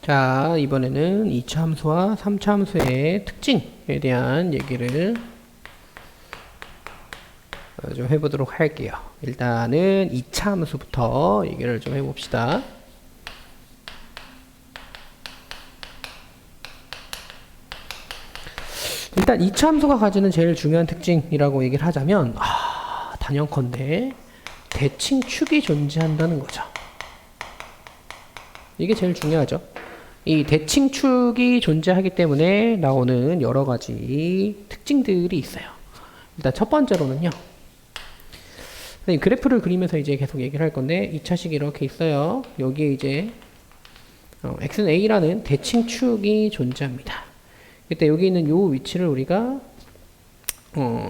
자, 이번에는 2차 함수와 3차 함수의 특징에 대한 얘기를 좀 해보도록 할게요. 일단은 2차 함수부터 얘기를 좀 해봅시다. 일단 2차 함수가 가지는 제일 중요한 특징이라고 얘기를 하자면 단연컨대 대칭축이 존재한다는 거죠. 이게 제일 중요하죠. 이 대칭축이 존재하기 때문에 나오는 여러 가지 특징들이 있어요. 일단 첫 번째로는요. 그래프를 그리면서 이제 계속 얘기를 할 건데 2차식이 이렇게 있어요. 여기에 이제 x는 a라는 대칭축이 존재합니다. 그때 여기 있는 요 위치를 우리가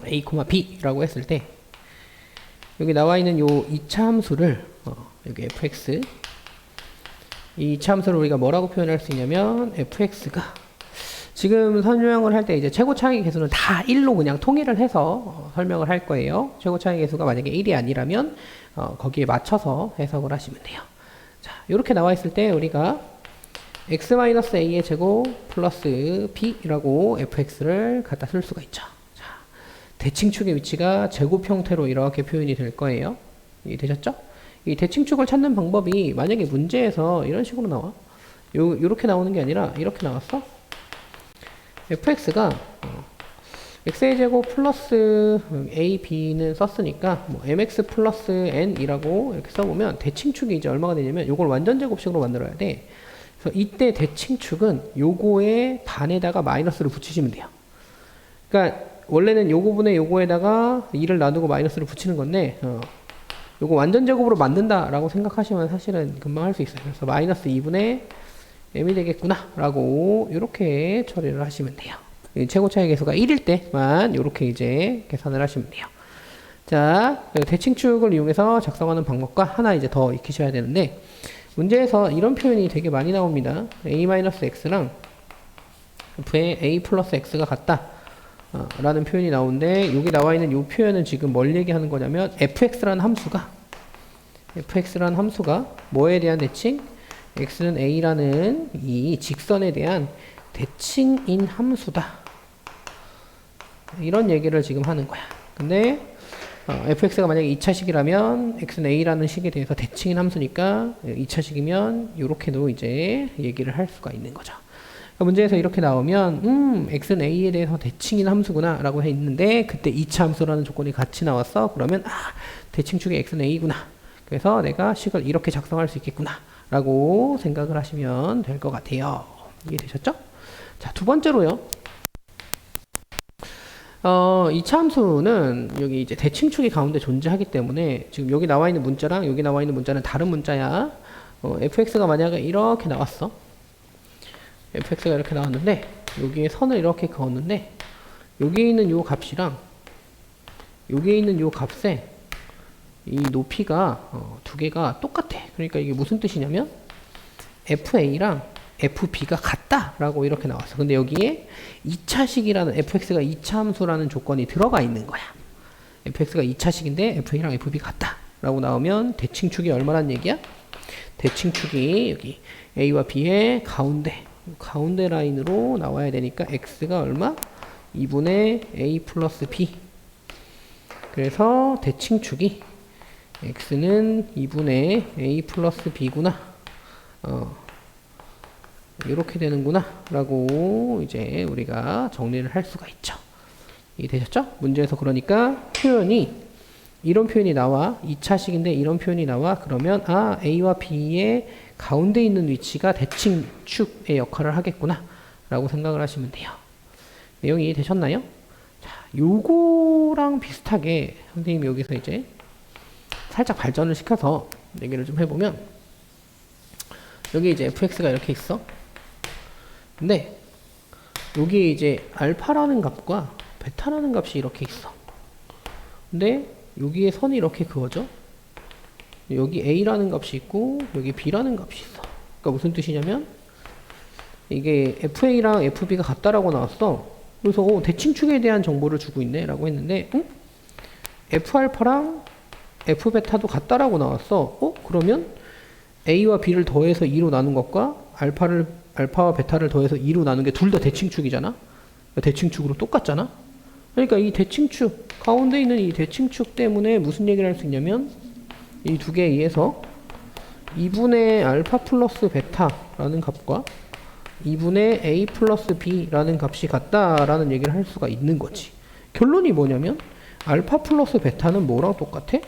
a, b라고 했을 때 여기 나와 있는 요 2차 함수를 여기 fx 이 함수를 우리가 뭐라고 표현할 수 있냐면 fx가 지금 설명을 할 때 이제 최고 차이 계수는 다 1로 그냥 통일을 해서 설명을 할 거예요. 최고 차이 계수가 만약에 1이 아니라면 거기에 맞춰서 해석을 하시면 돼요. 자, 이렇게 나와 있을 때 우리가 x-a의 제곱 플러스 b라고 fx를 갖다 쓸 수가 있죠. 자, 대칭축의 위치가 제곱 형태로 이렇게 표현이 될 거예요. 이해되셨죠? 이 대칭축을 찾는 방법이 만약에 문제에서 이런 식으로 나와. 요렇게 나오는 게 아니라 이렇게 나왔어. fx가 x의 제곱 플러스 a, b는 썼으니까 뭐 mx 플러스 n이라고 이렇게 써보면 대칭축이 이제 얼마가 되냐면 요걸 완전 제곱식으로 만들어야 돼. 그래서 이때 대칭축은 요거의 반에다가 마이너스를 붙이시면 돼요. 그러니까 원래는 요거분의 요거에다가 2를 놔두고 마이너스를 붙이는 건데 요거 완전 제곱으로 만든다라고 생각하시면 사실은 금방 할 수 있어요. 그래서 마이너스 2분의 m이 되겠구나 라고 이렇게 처리를 하시면 돼요. 최고 차이 계수가 1일 때만 이렇게 이제 계산을 하시면 돼요. 자, 대칭축을 이용해서 작성하는 방법과 하나 이제 더 익히셔야 되는데 문제에서 이런 표현이 되게 많이 나옵니다. a-x랑 f의 a 플러스 x가 같다 라는 표현이 나오는데 여기 나와 있는 이 표현은 지금 뭘 얘기하는 거냐면 fx라는 함수가 뭐에 대한 대칭? x는 a라는 이 직선에 대한 대칭인 함수다. 이런 얘기를 지금 하는 거야. 근데 fx가 만약에 2차식이라면 x는 a라는 식에 대해서 대칭인 함수니까 2차식이면 이렇게도 이제 얘기를 할 수가 있는 거죠. 문제에서 이렇게 나오면 x는 a에 대해서 대칭인 함수구나 라고 해 있는데 그때 2차 함수라는 조건이 같이 나왔어. 그러면 대칭축의 x는 a구나. 그래서 내가 식을 이렇게 작성할 수 있겠구나 라고 생각을 하시면 될 것 같아요. 이해되셨죠? 자, 두 번째로요. 2차 함수는 여기 이제 대칭축이 가운데 존재하기 때문에 지금 여기 나와 있는 문자랑 여기 나와 있는 문자는 다른 문자야. fx가 만약에 이렇게 나왔어. fx가 이렇게 나왔는데 여기에 선을 이렇게 그었는데 여기 있는 요 값이랑 여기 있는 요 값에 이 높이가 두 개가 똑같아. 그러니까 이게 무슨 뜻이냐면 fa랑 fb가 같다 라고 이렇게 나왔어. 근데 여기에 2차식이라는 fx가 2차 함수라는 조건이 들어가 있는 거야. fx가 2차식인데 fa랑 fb가 같다 라고 나오면 대칭축이 얼마란 얘기야? 대칭축이 여기 a와 b의 가운데 라인으로 나와야 되니까 x가 얼마? 2분의 a 플러스 b. 그래서 대칭축이 x는 2분의 a 플러스 b구나. 이렇게 되는구나 라고 이제 우리가 정리를 할 수가 있죠. 이해되셨죠? 문제에서 그러니까 이런 표현이 나와. 2차식인데 이런 표현이 나와. 그러면 a와 b의 가운데 있는 위치가 대칭축의 역할을 하겠구나 라고 생각을 하시면 돼요. 내용이 이해되셨나요? 자, 요거랑 비슷하게 선생님이 여기서 이제 살짝 발전을 시켜서 얘기를 좀 해보면 여기 이제 fx가 이렇게 있어. 근데 여기에 이제 알파라는 값과 베타라는 값이 이렇게 있어. 근데 여기에 선이 이렇게 그어져. 여기 a라는 값이 있고 여기 b라는 값이 있어. 그러니까 무슨 뜻이냐면 이게 fa랑 fb가 같다라고 나왔어. 그래서 대칭축에 대한 정보를 주고 있네 라고 했는데 f알파랑 f베타도 같다라고 나왔어. 그러면 a와 b를 더해서 2로 나눈 것과 알파를 알파와 베타를 더해서 2로 나눈 게 둘 다 대칭축이잖아. 대칭축으로 똑같잖아. 그러니까 이 대칭축, 가운데 있는 이 대칭축 때문에 무슨 얘기를 할 수 있냐면 이 두 개에 의해서 2분의 알파 플러스 베타라는 값과 2분의 a 플러스 b라는 값이 같다라는 얘기를 할 수가 있는 거지. 결론이 뭐냐면 알파 플러스 베타는 뭐랑 똑같아?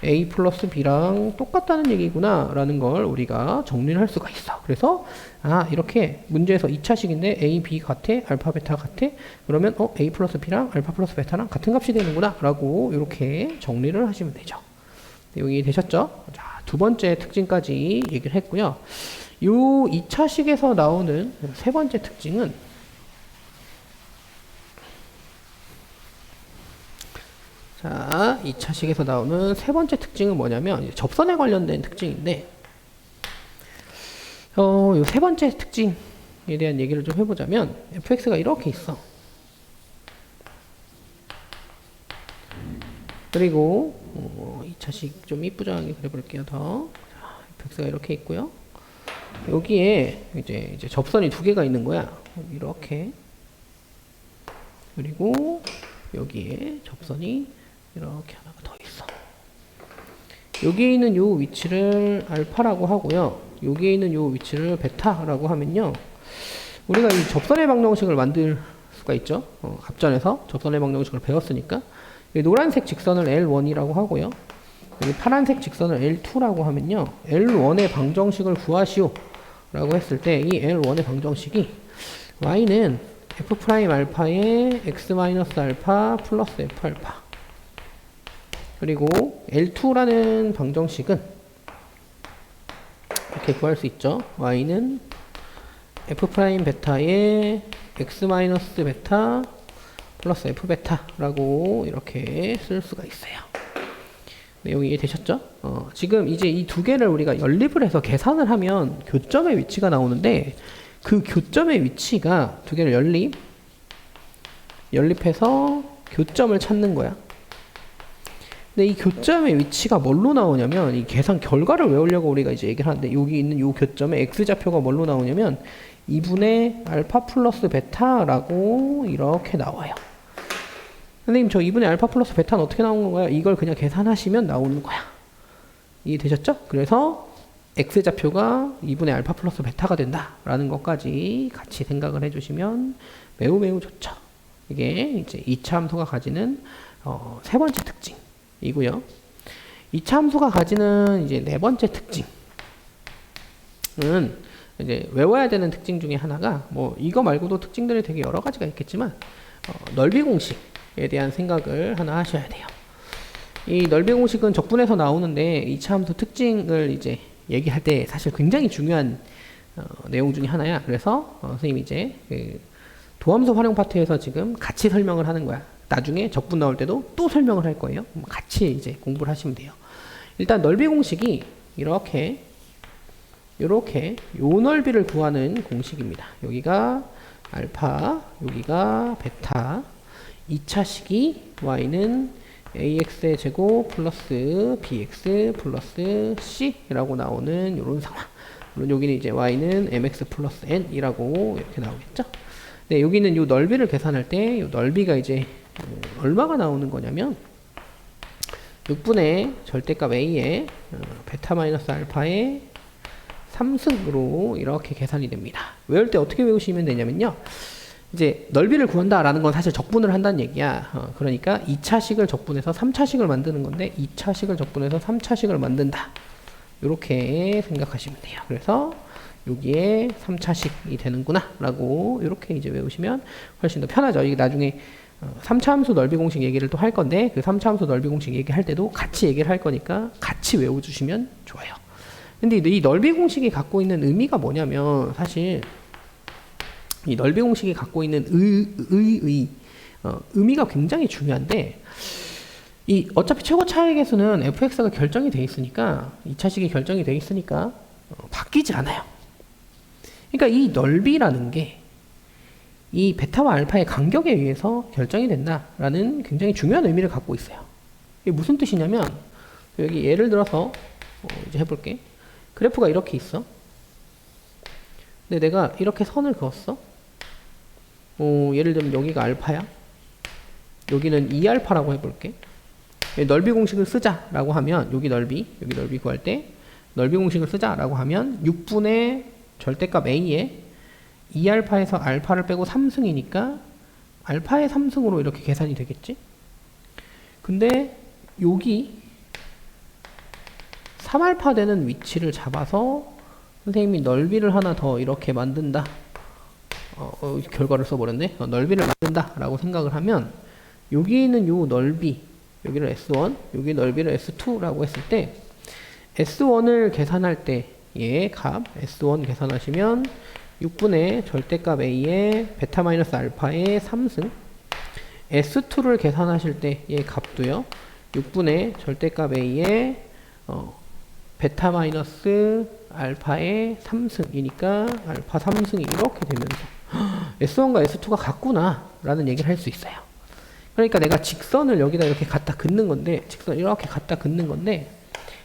a 플러스 b랑 똑같다는 얘기구나 라는 걸 우리가 정리를 할 수가 있어. 그래서 이렇게 문제에서 2차식인데 a, b 같아? 알파, 베타 같아? 그러면 a 플러스 b랑 알파 플러스 베타랑 같은 값이 되는구나 라고 이렇게 정리를 하시면 되죠. 여기 되셨죠? 자, 두 번째 특징까지 얘기를 했고요. 요 2차식에서 나오는 세 번째 특징은 자, 2차식에서 나오는 세 번째 특징은 뭐냐면 접선에 관련된 특징인데 요 세 번째 특징에 대한 얘기를 좀 해보자면 fx가 이렇게 있어. 그리고 2차식 좀 이쁘장하게 그려볼게요. 더 fx가 이렇게 있고요. 여기에 이제 접선이 두 개가 있는 거야. 이렇게. 그리고 여기에 접선이 이렇게 하나가 더 있어. 여기에 있는 요 위치를 알파라고 하고요. 여기에 있는 요 위치를 베타라고 하면요. 우리가 이 접선의 방정식을 만들 수가 있죠. 앞전에서 접선의 방정식을 배웠으니까. 이 노란색 직선을 L1이라고 하고요. 여기 파란색 직선을 L2라고 하면요. L1의 방정식을 구하시오 라고 했을 때 이 L1의 방정식이 y는 f 프라임 알파에 x 마이너스 알파 플러스 f 알파 그리고 L2라는 방정식은 이렇게 구할 수 있죠. y는 f 프라임 베타에 x 마이너스 베타 플러스 f 베타라고 이렇게 쓸 수가 있어요. 내용이 이해되셨죠? 지금 이제 이 두 개를 우리가 연립을 해서 계산을 하면 교점의 위치가 나오는데 그 교점의 위치가 두 개를 연립해서 교점을 찾는 거야. 근데 이 교점의 위치가 뭘로 나오냐면 이 계산 결과를 외우려고 우리가 이제 얘기를 하는데 여기 있는 이 교점의 x좌표가 뭘로 나오냐면 2분의 알파 플러스 베타라고 이렇게 나와요. 선생님 저 2분의 알파 플러스 베타는 어떻게 나오는 건가요? 이걸 그냥 계산하시면 나오는 거야. 이해되셨죠? 그래서 x좌표가 2분의 알파 플러스 베타가 된다라는 것까지 같이 생각을 해주시면 매우 매우 좋죠. 이게 이제 2차 함수가 가지는 세 번째 특징이고요. 2차 함수가 가지는 이제 네 번째 특징은 이제 외워야 되는 특징 중에 하나가 뭐 이거 말고도 특징들이 되게 여러 가지가 있겠지만 넓이 공식에 대한 생각을 하나 하셔야 돼요. 이 넓이 공식은 적분에서 나오는데 2차 함수 특징을 이제 얘기할 때 사실 굉장히 중요한 내용 중에 하나야. 그래서 선생님이 이제 그 도함수 활용 파트에서 지금 같이 설명을 하는 거야. 나중에 적분 나올 때도 또 설명을 할 거예요. 같이 이제 공부를 하시면 돼요. 일단 넓이 공식이 이렇게 요 넓이를 구하는 공식입니다. 여기가 알파, 여기가 베타, 2차식이 y는 ax의 제곱 플러스 bx 플러스 c라고 나오는 이런 상황. 물론 여기는 이제 y는 mx 플러스 n이라고 이렇게 나오겠죠. 네, 여기는 요 넓이를 계산할 때 요 넓이가 이제 얼마가 나오는 거냐면 6분의 절대값 a에 베타 마이너스 알파의 3승으로 이렇게 계산이 됩니다. 외울 때 어떻게 외우시면 되냐면요. 이제 넓이를 구한다라는 건 사실 적분을 한다는 얘기야. 그러니까 2차식을 적분해서 3차식을 만드는 건데 2차식을 적분해서 3차식을 만든다. 이렇게 생각하시면 돼요. 그래서 여기에 3차식이 되는구나 라고 이렇게 이제 외우시면 훨씬 더 편하죠. 이게 나중에 3차 함수 넓이 공식 얘기를 또 할 건데 그 3차 함수 넓이 공식 얘기할 때도 같이 얘기를 할 거니까 같이 외워주시면 좋아요. 근데 이 넓이 공식이 갖고 있는 의미가 뭐냐면 사실 이 넓이 공식이 갖고 있는 의미가 굉장히 중요한데 이 어차피 최고 차액에서는 fx가 결정이 돼 있으니까 2차식이 결정이 돼 있으니까 바뀌지 않아요. 그러니까 이 넓이라는 게 이 베타와 알파의 간격에 의해서 결정이 된다라는 굉장히 중요한 의미를 갖고 있어요. 이게 무슨 뜻이냐면 여기 예를 들어서 이제 해볼게. 그래프가 이렇게 있어. 근데 내가 이렇게 선을 그었어. 예를 들면 여기가 알파야. 여기는 2알파라고 해볼게. 넓이 공식을 쓰자라고 하면 여기 넓이 구할 때 넓이 공식을 쓰자라고 하면 6분의 절대값 a에 2알파에서 알파를 빼고 3승이니까 알파의 3승으로 이렇게 계산이 되겠지. 근데 여기 3알파 되는 위치를 잡아서 선생님이 넓이를 하나 더 이렇게 만든다. 결과를 써버렸네. 넓이를 만든다 라고 생각을 하면 여기 있는 요 넓이, 여기를 S1, 여기 넓이를 S2라고 했을 때 S1을 계산할 때 얘 값 S1 계산하시면 6분의 절대값 A의 베타 마이너스 알파의 3승, S2를 계산하실 때 얘 값도요 6분의 절대값 A의 베타 마이너스 알파의 3승이니까 알파 3승이 이렇게 되면서 S1과 S2가 같구나 라는 얘기를 할 수 있어요. 그러니까 내가 직선을 여기다 이렇게 갖다 긋는 건데, 직선 이렇게 갖다 긋는 건데,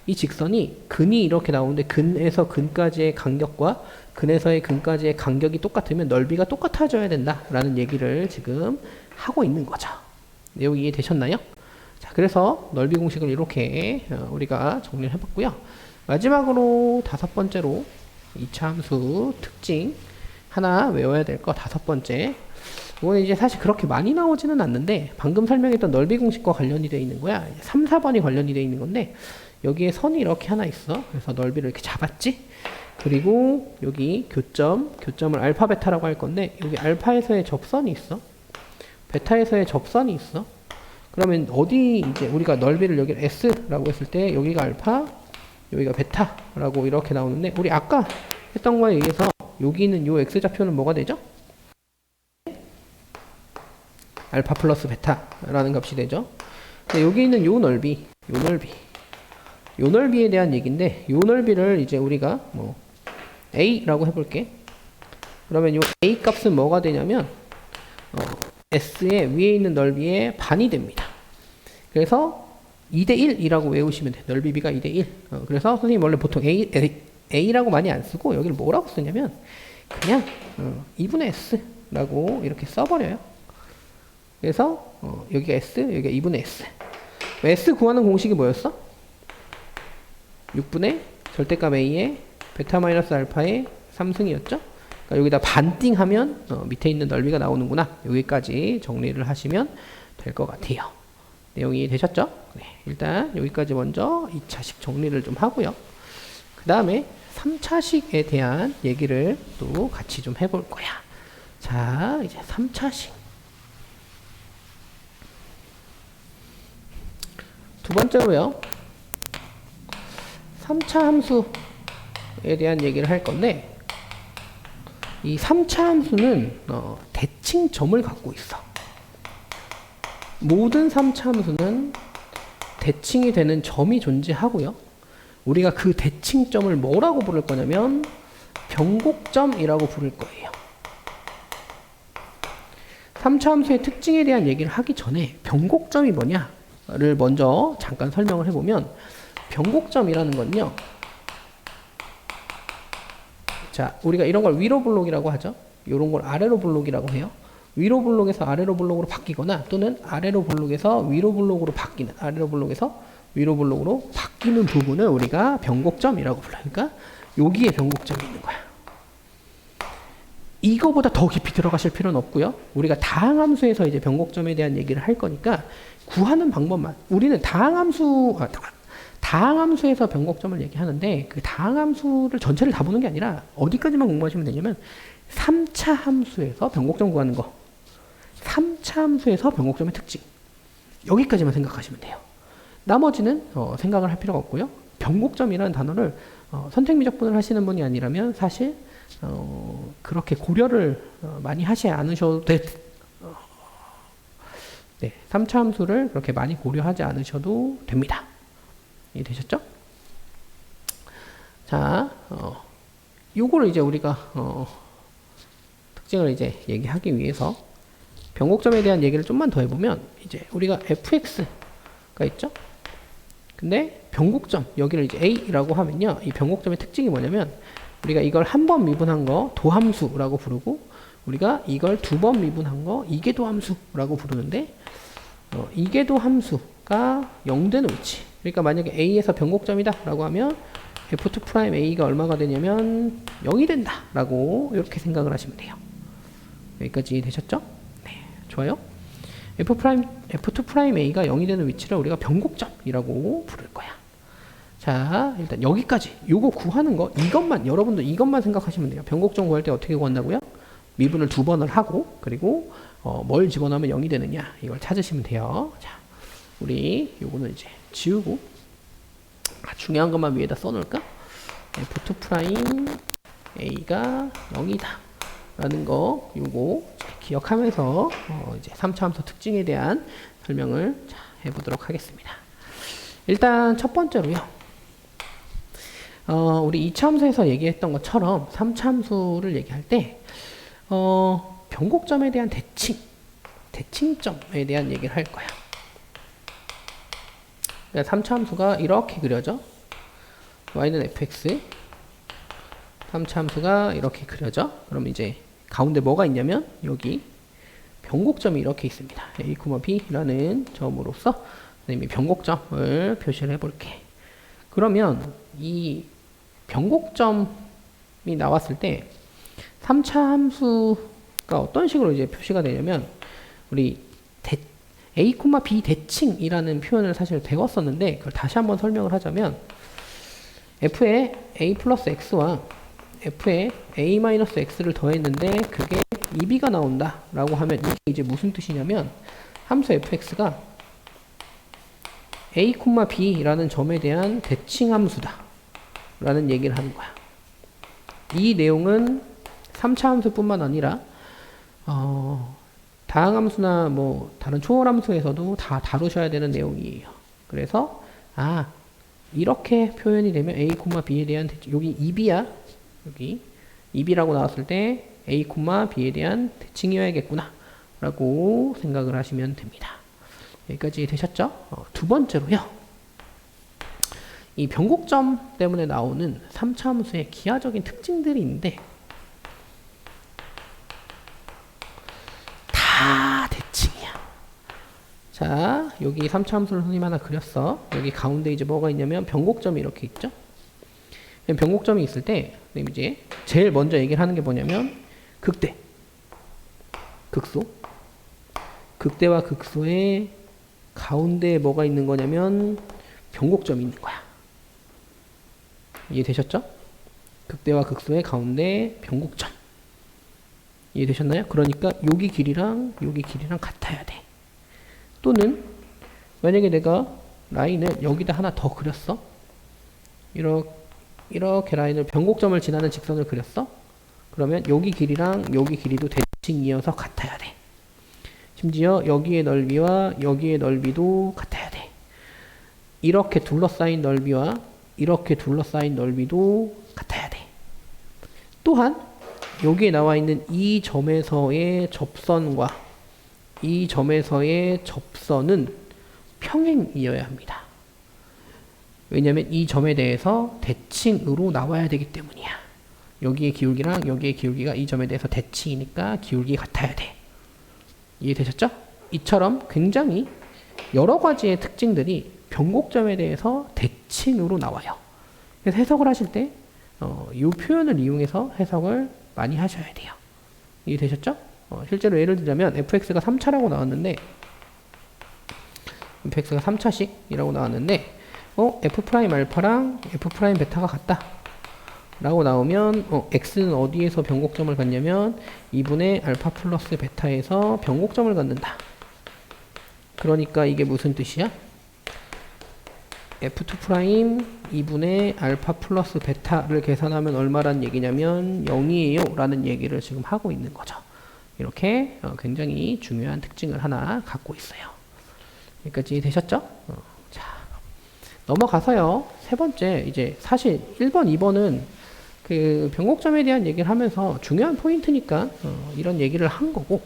이 직선이 근이 이렇게 나오는데 근에서 근까지의 간격과 근에서의 근까지의 간격이 똑같으면 넓이가 똑같아져야 된다 라는 얘기를 지금 하고 있는 거죠. 내용이 이해되셨나요? 자, 그래서 넓이 공식을 이렇게 우리가 정리를 해봤고요. 마지막으로 5번째로 2차 함수 특징 하나 외워야 될 거 5번째. 이거는 이제 사실 그렇게 많이 나오지는 않는데 방금 설명했던 넓이 공식과 관련이 되어 있는 거야. 3, 4번이 관련이 되어 있는 건데 여기에 선이 이렇게 하나 있어. 그래서 넓이를 이렇게 잡았지. 그리고 여기 교점을 알파 베타라고 할 건데 여기 알파에서의 접선이 있어. 베타에서의 접선이 있어. 그러면 어디 이제 우리가 넓이를 여기 S라고 했을 때 여기가 알파, 여기가 베타라고 이렇게 나오는데 우리 아까 했던 거에 의해서 여기 있는 요 X좌표는 뭐가 되죠? 알파 플러스 베타라는 값이 되죠. 근데 여기 있는 요 넓이에 대한 얘기인데 요 넓이를 이제 우리가 뭐 A라고 해볼게. 그러면 요 A 값은 뭐가 되냐면 S의 위에 있는 넓이의 반이 됩니다. 그래서 2대1이라고 외우시면 돼요. 넓이 비가 2대1. 그래서 선생님 원래 보통 A라고 많이 안 쓰고 여기를 뭐라고 쓰냐면 그냥 2분의 S라고 이렇게 써버려요. 그래서 여기가 S, 여기가 2분의 S. S 구하는 공식이 뭐였어? 6분의 절대값 A의 베타 마이너스 알파의 3승이었죠? 그러니까 여기다 반띵하면 밑에 있는 넓이가 나오는구나. 여기까지 정리를 하시면 될 것 같아요. 내용이 되셨죠? 네, 일단 여기까지 먼저 2차식 정리를 좀 하고요. 그 다음에 3차식에 대한 얘기를 또 같이 좀 해볼 거야. 자, 이제 3차식. 두 번째로요. 3차 함수에 대한 얘기를 할 건데 이 3차 함수는 대칭점을 갖고 있어. 모든 3차 함수는 대칭이 되는 점이 존재하고요. 우리가 그 대칭점을 뭐라고 부를 거냐면 변곡점이라고 부를 거예요. 3차 함수의 특징에 대한 얘기를 하기 전에 변곡점이 뭐냐를 먼저 잠깐 설명을 해보면 변곡점이라는 건요. 자, 우리가 이런 걸 위로 블록이라고 하죠. 이런 걸 아래로 블록이라고 해요. 위로 블록에서 아래로 블록으로 바뀌거나 또는 아래로 블록에서 위로 블록으로 바뀌는, 아래로 블록에서 위로 블록으로 바뀌는 부분을 우리가 변곡점이라고 불러요. 그러니까 여기에 변곡점이 있는 거야. 이거보다 더 깊이 들어가실 필요는 없고요. 우리가 다항함수에서 이제 변곡점에 대한 얘기를 할 거니까 구하는 방법만. 우리는 다항함수에서 변곡점을 얘기하는데 그 다항함수를 전체를 다 보는 게 아니라 어디까지만 공부하시면 되냐면 3차 함수에서 변곡점 구하는 거, 3차 함수에서 변곡점의 특징, 여기까지만 생각하시면 돼요. 나머지는 생각을 할 필요가 없고요. 변곡점이라는 단어를 선택 미적분을 하시는 분이 아니라면 사실 그렇게 고려를 많이 하지 않으셔도 네, 3차 함수를 그렇게 많이 고려하지 않으셔도 됩니다. 이해되셨죠? 자, 요거를 이제 우리가 특징을 이제 얘기하기 위해서 변곡점에 대한 얘기를 좀만 더 해보면 이제 우리가 fx가 있죠? 근데 변곡점 여기를 이제 a라고 하면요, 이 변곡점의 특징이 뭐냐면 우리가 이걸 한 번 미분한 거 도함수라고 부르고, 우리가 이걸 두 번 미분한 거 이계도함수라고 부르는데, 이계도함수가 0되는 위치. 그러니까 만약에 A에서 변곡점이다 라고 하면 F2'A가 얼마가 되냐면 0이 된다 라고 이렇게 생각을 하시면 돼요. 여기까지 되셨죠? 네, 좋아요. F2'A가 0이 되는 위치를 우리가 변곡점이라고 부를 거야. 자, 일단 여기까지 요거 구하는 거, 이것만, 여러분도 이것만 생각하시면 돼요. 변곡점 구할 때 어떻게 구한다고요? 미분을 두 번을 하고, 그리고 뭘 집어넣으면 0이 되느냐, 이걸 찾으시면 돼요. 자, 우리 요거는 이제 지우고 중요한 것만 위에다 써놓을까? F2'A가 0이다 라는 거 요거 기억하면서 이제 3차 함수 특징에 대한 설명을 자, 해보도록 하겠습니다. 일단 첫 번째로요, 우리 2차 함수에서 얘기했던 것처럼 3차 함수를 얘기할 때 변곡점에 대한 대칭점에 대한 얘기를 할 거야. 그러니까 3차 함수가 이렇게 그려져. y는 fx. 3차 함수가 이렇게 그려져. 그럼 이제 가운데 뭐가 있냐면 여기 변곡점이 이렇게 있습니다. a, b라는 점으로서 선생님이 변곡점을 표시를 해볼게. 그러면 이 변곡점이 나왔을 때 3차 함수가 어떤 식으로 이제 표시가 되냐면, 우리 a, b 대칭이라는 표현을 사실 배웠었는데 그걸 다시 한번 설명을 하자면, f에 a 플러스 x와 f에 a 마이너스 x를 더했는데 그게 2b가 나온다 라고 하면 이게 이제 무슨 뜻이냐면, 함수 fx가 a, b라는 점에 대한 대칭 함수다 라는 얘기를 하는 거야. 이 내용은 3차 함수뿐만 아니라 다항함수나 뭐 다른 초월함수에서도 다 다루셔야 되는 내용이에요. 그래서 이렇게 표현이 되면 a, b에 대한 대칭, 여기 2b야. 여기 2b라고 나왔을 때 a, b에 대한 대칭이어야겠구나 라고 생각을 하시면 됩니다. 여기까지 되셨죠? 두 번째로요, 이 변곡점 때문에 나오는 3차 함수의 기하적인 특징들이 있는데 다 대칭이야. 자, 여기 3차 함수를 선생님 하나 그렸어. 여기 가운데 이제 뭐가 있냐면 변곡점이 이렇게 있죠. 변곡점이 있을 때 선생님 이제 제일 먼저 얘기를 하는 게 뭐냐면 극대, 극소. 극대와 극소의 가운데에 뭐가 있는 거냐면 변곡점이 있는 거야. 이해되셨죠? 극대와 극소의 가운데 변곡점. 이해되셨나요? 그러니까 여기 길이랑 여기 길이랑 같아야 돼. 또는 만약에 내가 라인을 여기다 하나 더 그렸어. 이렇게 라인을 변곡점을 지나는 직선을 그렸어. 그러면 여기 길이랑 여기 길이도 대칭이어서 같아야 돼. 심지어 여기의 넓이와 여기의 넓이도 같아야 돼. 이렇게 둘러싸인 넓이와 이렇게 둘러싸인 넓이도 같아야 돼. 또한 여기에 나와 있는 이 점에서의 접선과 이 점에서의 접선은 평행이어야 합니다. 왜냐하면 이 점에 대해서 대칭으로 나와야 되기 때문이야. 여기의 기울기랑 여기의 기울기가 이 점에 대해서 대칭이니까 기울기 같아야 돼. 이해되셨죠? 이처럼 굉장히 여러 가지의 특징들이 변곡점에 대해서 대칭으로 나와요. 그래서 해석을 하실 때 이 표현을 이용해서 해석을 많이 하셔야 돼요. 이해되셨죠? 실제로 예를 들자면 fx가 3차라고 나왔는데 fx가 3차식이라고 나왔는데 f'알파랑 f'베타가 같다 라고 나오면 x는 어디에서 변곡점을 갖냐면 2분의 알파 플러스 베타에서 변곡점을 갖는다. 그러니까 이게 무슨 뜻이야? f2' 2분의 알파 플러스 베타를 계산하면 얼마란 얘기냐면 0이에요 라는 얘기를 지금 하고 있는 거죠. 이렇게 굉장히 중요한 특징을 하나 갖고 있어요. 여기까지 되셨죠? 자, 넘어가서요. 세 번째, 이제 사실 1번, 2번은 그 변곡점에 대한 얘기를 하면서 중요한 포인트니까 이런 얘기를 한 거고,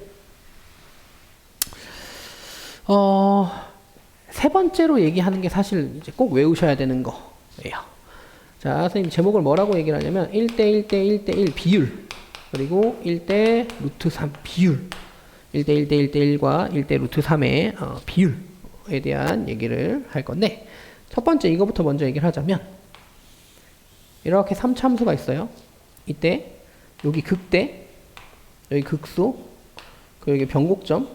세 번째로 얘기하는 게 사실 이제 꼭 외우셔야 되는 거예요. 자, 선생님 제목을 뭐라고 얘기를 하냐면 1대 1대 1대 1 비율, 그리고 1대 루트 3 비율, 1대 1대 1대 1과 1대 루트 3의 비율에 대한 얘기를 할 건데, 첫 번째 이거부터 먼저 얘기를 하자면, 이렇게 3차함수가 있어요. 이때 여기 극대, 여기 극소, 그리고 여기 변곡점,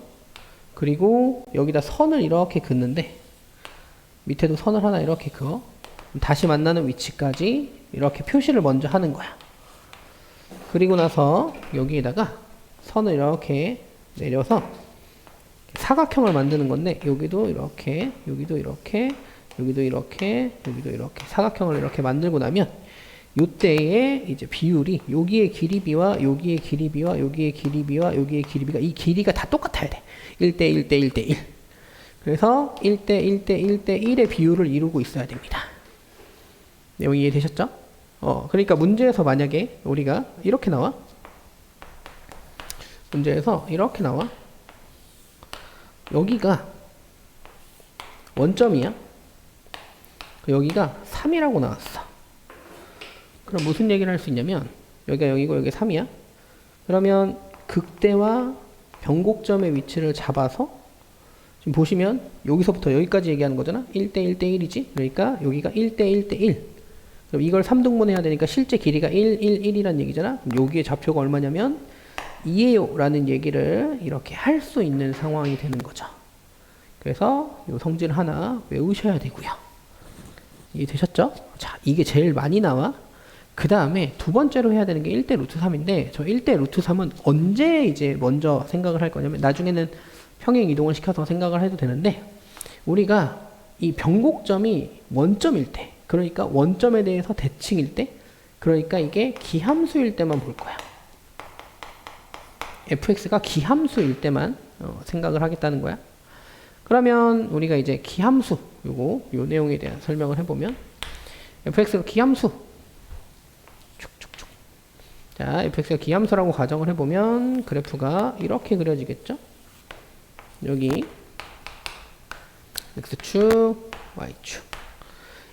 그리고 여기다 선을 이렇게 긋는데, 밑에도 선을 하나 이렇게 그어 다시 만나는 위치까지 이렇게 표시를 먼저 하는 거야. 그리고 나서 여기에다가 선을 이렇게 내려서 사각형을 만드는 건데, 여기도 이렇게, 여기도 이렇게, 여기도 이렇게, 여기도 이렇게 사각형을 이렇게 만들고 나면 요때에 이제 비율이 여기의 길이비와 여기의 길이비와 여기의 길이비와 여기의 길이비가, 이 길이가 다 똑같아야 돼. 1대 1대 1대 1. 그래서 1대 1대 1대 1의 비율을 이루고 있어야 됩니다. 내용 이해되셨죠? 그러니까 문제에서 만약에 우리가 이렇게 나와. 문제에서 이렇게 나와. 여기가 원점이야. 여기가 3이라고 나왔어. 그럼 무슨 얘기를 할 수 있냐면, 여기가 0이고 여기 3이야. 그러면 극대와 변곡점의 위치를 잡아서, 지금 보시면 여기서부터 여기까지 얘기하는 거잖아. 1대 1대 1이지. 그러니까 여기가 1대 1대 1. 그럼 이걸 3등분 해야 되니까 실제 길이가 1, 1, 1이란 얘기잖아. 그럼 여기에 좌표가 얼마냐면 2예요 라는 얘기를 이렇게 할 수 있는 상황이 되는 거죠. 그래서 이 성질 하나 외우셔야 되고요. 이해되셨죠? 자, 이게 제일 많이 나와. 그 다음에 두 번째로 해야 되는 게 1대 루트 3인데, 저 1대 루트 3은 언제 이제 먼저 생각을 할 거냐면, 나중에는 평행 이동을 시켜서 생각을 해도 되는데, 우리가 이 변곡점이 원점일 때, 그러니까 원점에 대해서 대칭일 때, 그러니까 이게 기함수일 때만 볼 거야. fx가 기함수일 때만 생각을 하겠다는 거야. 그러면 우리가 이제 기함수, 요 내용에 대한 설명을 해보면, fx가 기함수, 축축축. 자, fx가 기함수라고 가정을 해보면 그래프가 이렇게 그려지겠죠? 여기 x축, y축.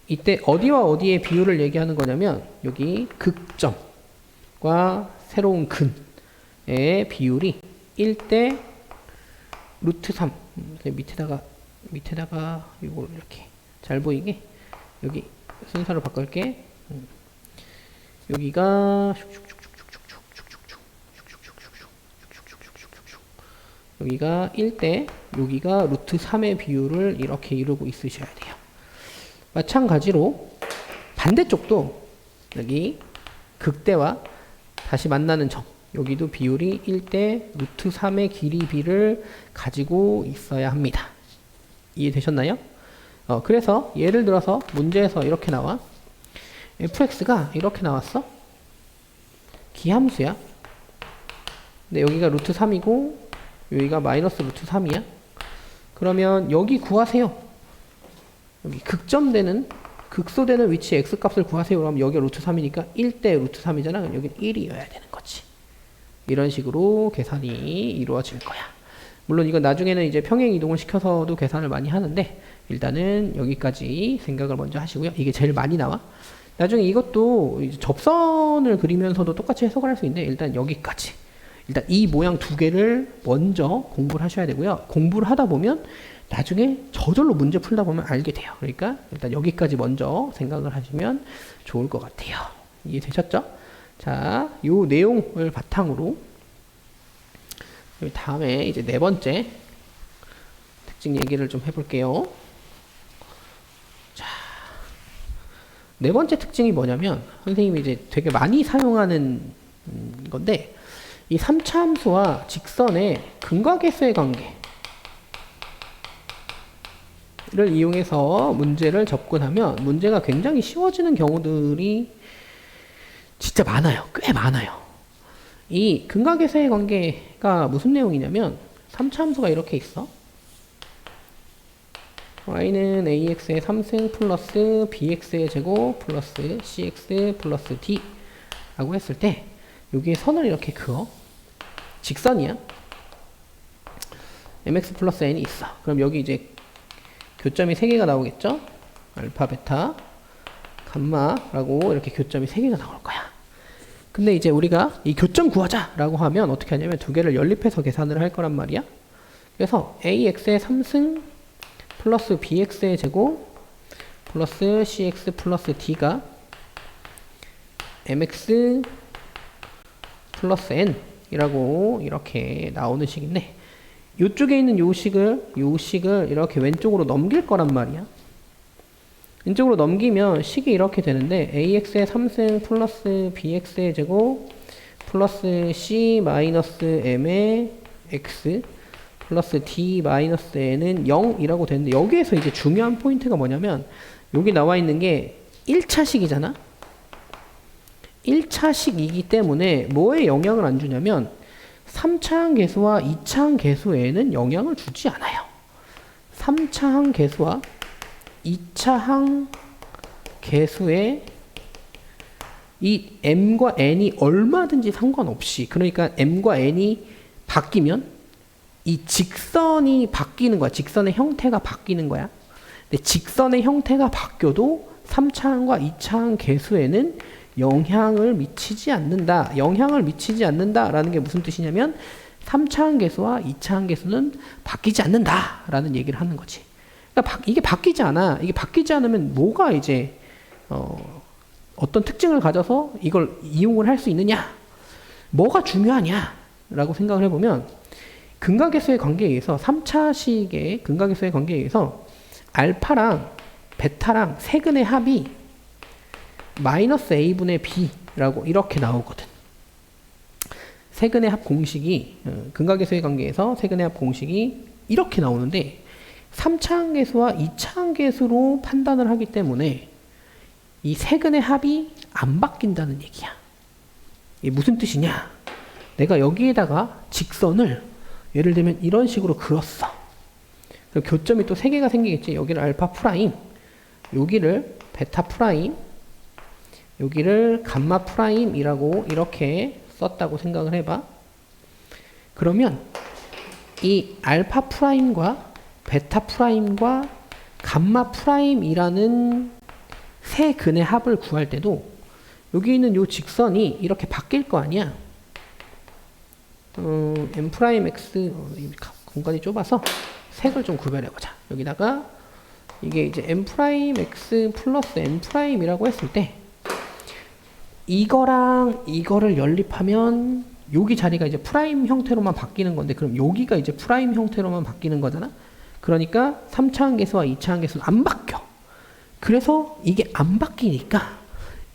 이때 어디와 어디의 비율을 얘기하는 거냐면, 여기 극점과 새로운 근의 비율이 1대 루트 3. 밑에다가 이걸 이렇게 잘 보이게 여기 순서를 바꿀게. 여기가 여기가 1대, 여기가 루트 3의 비율을 이렇게 이루고 있으셔야 돼요. 마찬가지로 반대쪽도 여기 극대와 다시 만나는 점, 여기도 비율이 1대 루트 3의 길이비를 가지고 있어야 합니다. 이해되셨나요? 그래서 예를 들어서 문제에서 이렇게 나와. fx가 이렇게 나왔어. 기함수야. 근데 여기가 루트 3이고 여기가 마이너스 루트 3이야. 그러면 여기 구하세요. 여기 극점되는, 극소되는 위치 x값을 구하세요. 그러면 여기가 루트 3이니까 1대 루트 3이잖아. 그럼 여기는 1이어야 되는 거지. 이런 식으로 계산이 이루어질 거야. 물론 이건 나중에는 이제 평행 이동을 시켜서도 계산을 많이 하는데, 일단은 여기까지 생각을 먼저 하시고요. 이게 제일 많이 나와. 나중에 이것도 이제 접선을 그리면서도 똑같이 해석을 할 수 있는데, 일단 여기까지. 일단 이 모양 두 개를 먼저 공부를 하셔야 되고요. 공부를 하다 보면 나중에 저절로 문제 풀다 보면 알게 돼요. 그러니까 일단 여기까지 먼저 생각을 하시면 좋을 것 같아요. 이해되셨죠? 자, 요 내용을 바탕으로 다음에 이제 네 번째 특징 얘기를 좀 해볼게요. 자, 네 번째 특징이 뭐냐면, 선생님이 이제 되게 많이 사용하는 건데, 이 3차 함수와 직선의 근과계수의 관계를 이용해서 문제를 접근하면 문제가 굉장히 쉬워지는 경우들이 진짜 많아요. 꽤 많아요. 이 근과계수의 관계가 무슨 내용이냐면, 3차 함수가 이렇게 있어. y는 ax의 3승 플러스 bx의 제곱 플러스 cx 플러스 d 라고 했을 때, 여기에 선을 이렇게 그어. 직선이야. mx 플러스 n이 있어. 그럼 여기 이제 교점이 3개가 나오겠죠? 알파, 베타, 감마라고 이렇게 교점이 3개가 나올 거야. 근데 이제 우리가 이 교점 구하자라고 하면 어떻게 하냐면 두 개를 연립해서 계산을 할 거란 말이야. 그래서 ax의 3승 플러스 bx의 제곱 플러스 cx 플러스 d가 mx 플러스 n 이라고 이렇게 나오는 식인데, 이쪽에 있는 요 식을 이렇게 왼쪽으로 넘길 거란 말이야. 왼쪽으로 넘기면 식이 이렇게 되는데 ax의 3승 플러스 bx의 제곱 플러스 c 마이너스 m의 x 플러스 d 마이너스 n은 0이라고 되는데, 여기에서 이제 중요한 포인트가 뭐냐면 여기 나와 있는 게 1차식이잖아. 1차식이기 때문에 뭐에 영향을 안 주냐면 3차항 계수와 2차항 계수에는 영향을 주지 않아요. 3차항 계수와 2차항 계수에 이 m과 n이 얼마든지 상관없이, 그러니까 m과 n이 바뀌면 이 직선이 바뀌는 거야. 직선의 형태가 바뀌는 거야. 근데 직선의 형태가 바뀌어도 3차항과 2차항 계수에는 영향을 미치지 않는다. 영향을 미치지 않는다라는 게 무슨 뜻이냐면 3차항 계수와 2차항 계수는 바뀌지 않는다라는 얘기를 하는 거지. 그러니까 이게 바뀌지 않아. 이게 바뀌지 않으면 뭐가 이제 어떤 특징을 가져서 이걸 이용을 할 수 있느냐? 뭐가 중요하냐라고 생각을 해보면, 근각계수의 관계에 의해서 3차식의 근각계수의 관계에 의해서 알파랑 베타랑 세근의 합이 마이너스 a분의 b라고 이렇게 나오거든. 세근의 합 공식이 근각계수의 관계에서 세근의 합 공식이 이렇게 나오는데, 3차항 계수와 2차항 계수로 판단을 하기 때문에 이 세근의 합이 안 바뀐다는 얘기야. 이게 무슨 뜻이냐? 내가 여기에다가 직선을 예를 들면 이런 식으로 그었어. 그럼 교점이 또 3개가 생기겠지. 여기를 알파 프라임, 여기를 베타 프라임, 여기를 감마 프라임이라고 이렇게 썼다고 생각을 해봐. 그러면 이 알파 프라임과 베타 프라임과 감마 프라임이라는 세 근의 합을 구할 때도 여기 있는 요 직선이 이렇게 바뀔 거 아니야. m 프라임 x, 공간이 좁아서 색을 좀 구별해 보자. 여기다가 이게 이제 m 프라임 x 플러스 n 프라임이라고 했을 때 이거랑 이거를 연립하면 여기 자리가 이제 프라임 형태로만 바뀌는 건데, 그럼 여기가 이제 프라임 형태로만 바뀌는 거잖아. 그러니까 3차항 계수와 2차항 계수는 안 바뀌어. 그래서 이게 안 바뀌니까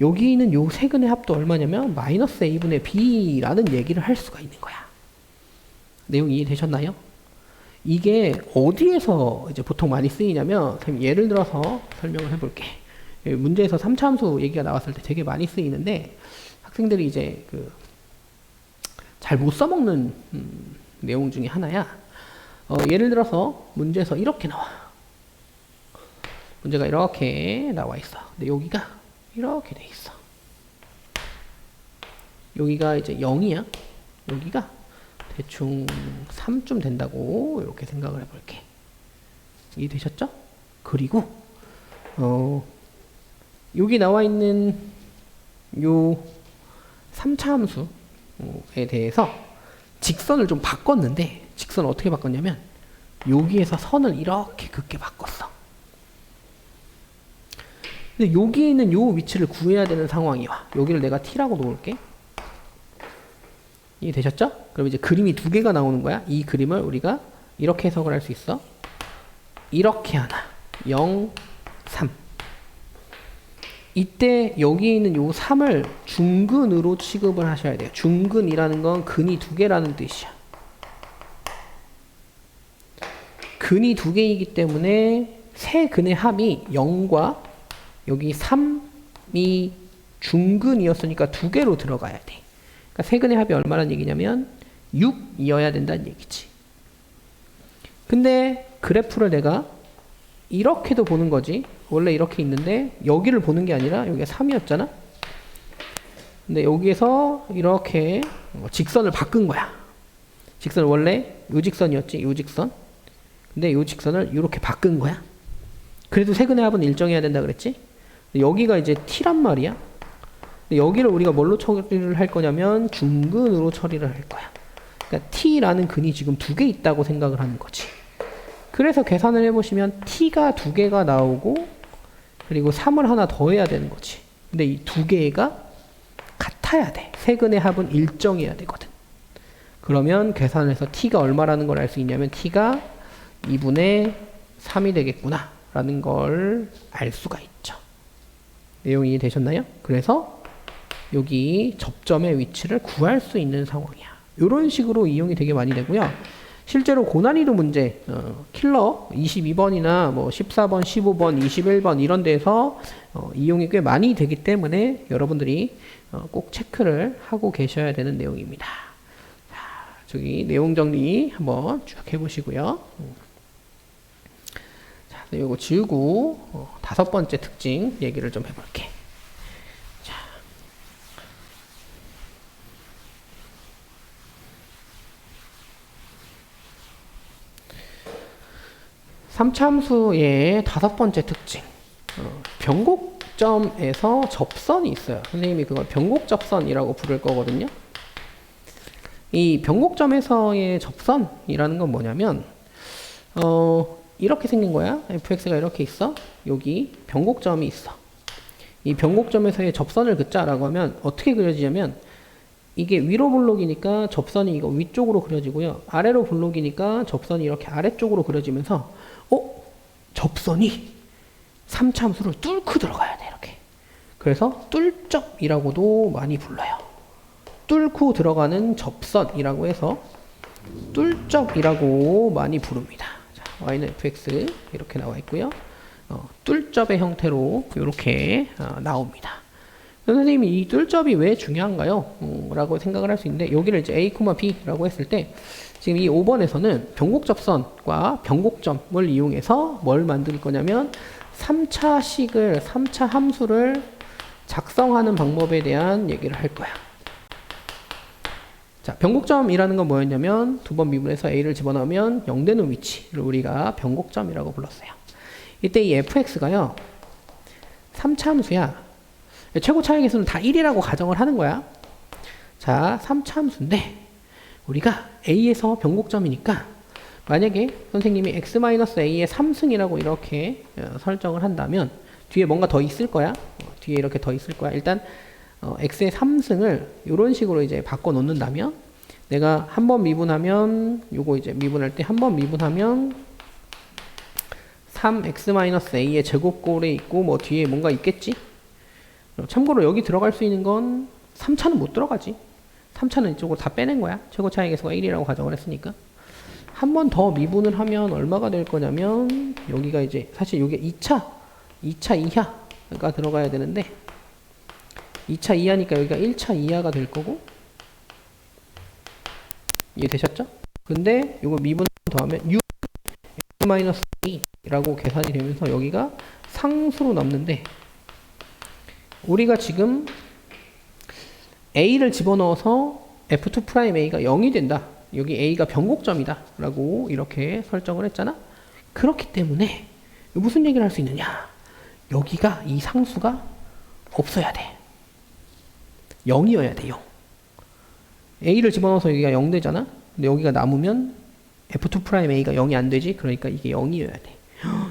여기 있는 요 세근의 합도 얼마냐면 마이너스 a분의 b라는 얘기를 할 수가 있는 거야. 내용 이해되셨나요? 이게 어디에서 이제 보통 많이 쓰이냐면, 예를 들어서 설명을 해볼게. 문제에서 3차함수 얘기가 나왔을 때 되게 많이 쓰이는데, 학생들이 이제 잘 못 써먹는 내용 중에 하나야. 예를 들어서 문제에서 이렇게 나와. 문제가 이렇게 나와 있어. 근데 여기가 이렇게 돼 있어. 여기가 이제 0이야. 여기가 대충 3쯤 된다고 이렇게 생각을 해볼게. 이해되셨죠? 그리고 여기 나와 있는 요 3차 함수에 대해서 직선을 좀 바꿨는데, 직선을 어떻게 바꿨냐면 여기에서 선을 이렇게 긋게 바꿨어. 근데 여기에 있는 요 위치를 구해야 되는 상황이 와. 여기를 내가 t라고 놓을게. 이해되셨죠? 그럼 이제 그림이 두 개가 나오는 거야. 이 그림을 우리가 이렇게 해석을 할 수 있어. 이렇게 하나 0, 3. 이때 여기 있는 요 3을 중근으로 취급을 하셔야 돼요. 중근이라는 건 근이 두 개라는 뜻이야. 근이 두 개이기 때문에 세 근의 합이 0과 여기 3이 중근이었으니까 두 개로 들어가야 돼. 그러니까 세 근의 합이 얼마란 얘기냐면 6이어야 된다는 얘기지. 근데 그래프를 내가 이렇게도 보는 거지. 원래 이렇게 있는데 여기를 보는 게 아니라 여기가 3이었잖아. 근데 여기에서 이렇게 직선을 바꾼 거야. 직선을 원래 요 직선이었지. 요 직선. 근데 요 직선을 이렇게 바꾼 거야. 그래도 세근의 합은 일정해야 된다 그랬지. 여기가 이제 t란 말이야. 여기를 우리가 뭘로 처리를 할 거냐면 중근으로 처리를 할 거야. 그러니까 t라는 근이 지금 두 개 있다고 생각을 하는 거지. 그래서 계산을 해보시면 t가 두 개가 나오고 그리고 3을 하나 더해야 되는 거지. 근데 이 두 개가 같아야 돼. 세 근의 합은 일정해야 되거든. 그러면 계산해서 t가 얼마라는 걸 알 수 있냐면 t가 2분의 3이 되겠구나 라는 걸 알 수가 있죠. 내용이 되셨나요? 그래서 여기 접점의 위치를 구할 수 있는 상황이야. 이런 식으로 이용이 되게 많이 되고요. 실제로 고난이도 문제, 킬러 22번이나 뭐 14번, 15번, 21번 이런 데서 이용이 꽤 많이 되기 때문에 여러분들이 꼭 체크를 하고 계셔야 되는 내용입니다. 자, 저기 내용 정리 한번 쭉 해보시고요. 자, 이거 지우고 다섯 번째 특징 얘기를 좀 해볼게. 자, 삼차함수의 다섯 번째 특징. 변곡점에서 접선이 있어요. 선생님이 그걸 변곡접선이라고 부를 거거든요. 이 변곡점에서의 접선이라는 건 뭐냐면 이렇게 생긴 거야. fx가 이렇게 있어. 여기 변곡점이 있어. 이 변곡점에서의 접선을 긋자라고 하면 어떻게 그려지냐면 이게 위로 블록이니까 접선이 이거 위쪽으로 그려지고요. 아래로 블록이니까 접선이 이렇게 아래쪽으로 그려지면서 접선이 3차 함수를 뚫고 들어가야 돼. 이렇게. 그래서 뚫접이라고도 많이 불러요. 뚫고 들어가는 접선이라고 해서 뚫접이라고 많이 부릅니다. 자, y는 fx 이렇게 나와 있고요. 뚫접의 형태로 이렇게 나옵니다. 선생님이 이 뚫접이 왜 중요한가요? 라고 생각을 할 수 있는데 여기를 이제 a, b라고 했을 때 지금 이 5번에서는 변곡접선과 변곡점을 이용해서 뭘 만들 거냐면 3차 함수를 작성하는 방법에 대한 얘기를 할 거야. 자, 변곡점이라는 건 뭐였냐면 두 번 미분해서 a를 집어넣으면 0 되는 위치를 우리가 변곡점이라고 불렀어요. 이때 이 fx가요 3차 함수야. 최고 차이 계수는 다 1이라고 가정을 하는 거야. 자, 3차 함수인데 우리가 a에서 변곡점이니까 만약에 선생님이 x-a의 3승이라고 이렇게 설정을 한다면 뒤에 뭔가 더 있을 거야. 뒤에 이렇게 더 있을 거야. 일단 x의 3승을 이런 식으로 이제 바꿔 놓는다면 내가 한 번 미분하면 요거 이제 미분할 때 한 번 미분하면 3x-a의 제곱꼴에 있고 뭐 뒤에 뭔가 있겠지? 참고로 여기 들어갈 수 있는 건 3차는 못 들어가지. 3차는 이쪽으로 다 빼낸 거야. 최고 차이 계수가 1이라고 가정을 했으니까. 한 번 더 미분을 하면 얼마가 될 거냐면 여기가 이제 사실 이게 2차 이하가 들어가야 되는데 2차 이하니까 여기가 1차 이하가 될 거고 이해되셨죠? 근데 이거 미분 더하면 6 x-a라고 계산이 되면서 여기가 상수로 남는데 우리가 지금 a를 집어넣어서 f2'a가 0이 된다. 여기 a가 변곡점이다 라고 이렇게 설정을 했잖아. 그렇기 때문에 무슨 얘기를 할 수 있느냐, 여기가 이 상수가 없어야 돼. 0이어야 돼. 0. a를 집어넣어서 여기가 0 되잖아. 근데 여기가 남으면 f2'a가 0이 안 되지. 그러니까 이게 0이어야 돼.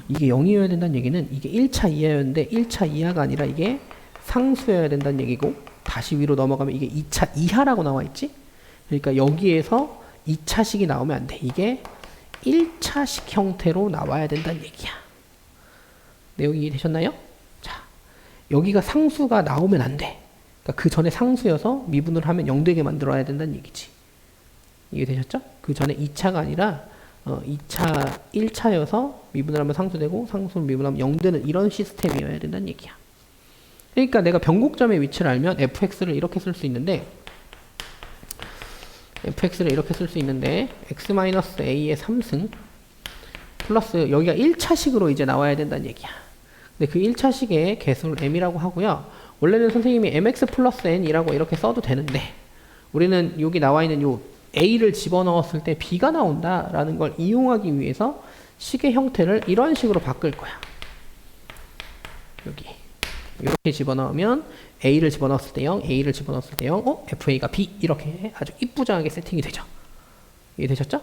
이게 0이어야 된다는 얘기는 이게 1차 이하였는데 1차 이하가 아니라 이게 상수여야 된다는 얘기고, 다시 위로 넘어가면 이게 2차 이하라고 나와 있지. 그러니까 여기에서 2차식이 나오면 안 돼. 이게 1차식 형태로 나와야 된다는 얘기야. 내용이 되셨나요? 자, 여기가 상수가 나오면 안 돼. 그러니까 그 전에 상수여서 미분을 하면 0 되게 만들어야 된다는 얘기지. 이게 되셨죠? 그 전에 2차가 아니라 2차 1차여서 미분을 하면 상수되고 상수를 미분하면 0 되는 이런 시스템이어야 된다는 얘기야. 그러니까 내가 변곡점의 위치를 알면 fx를 이렇게 쓸 수 있는데 x-a의 3승 플러스 여기가 1차식으로 이제 나와야 된다는 얘기야. 근데 그 1차식의 개수를 m이라고 하고요. 원래는 선생님이 mx 플러스 n이라고 이렇게 써도 되는데 우리는 여기 나와 있는 요 a를 집어넣었을 때 b가 나온다라는 걸 이용하기 위해서 식의 형태를 이런 식으로 바꿀 거야. 여기 이렇게 집어넣으면 A를 집어넣었을 때 0, A를 집어넣었을 때 0, FA가 B 이렇게 아주 이쁘장하게 세팅이 되죠. 이해되셨죠?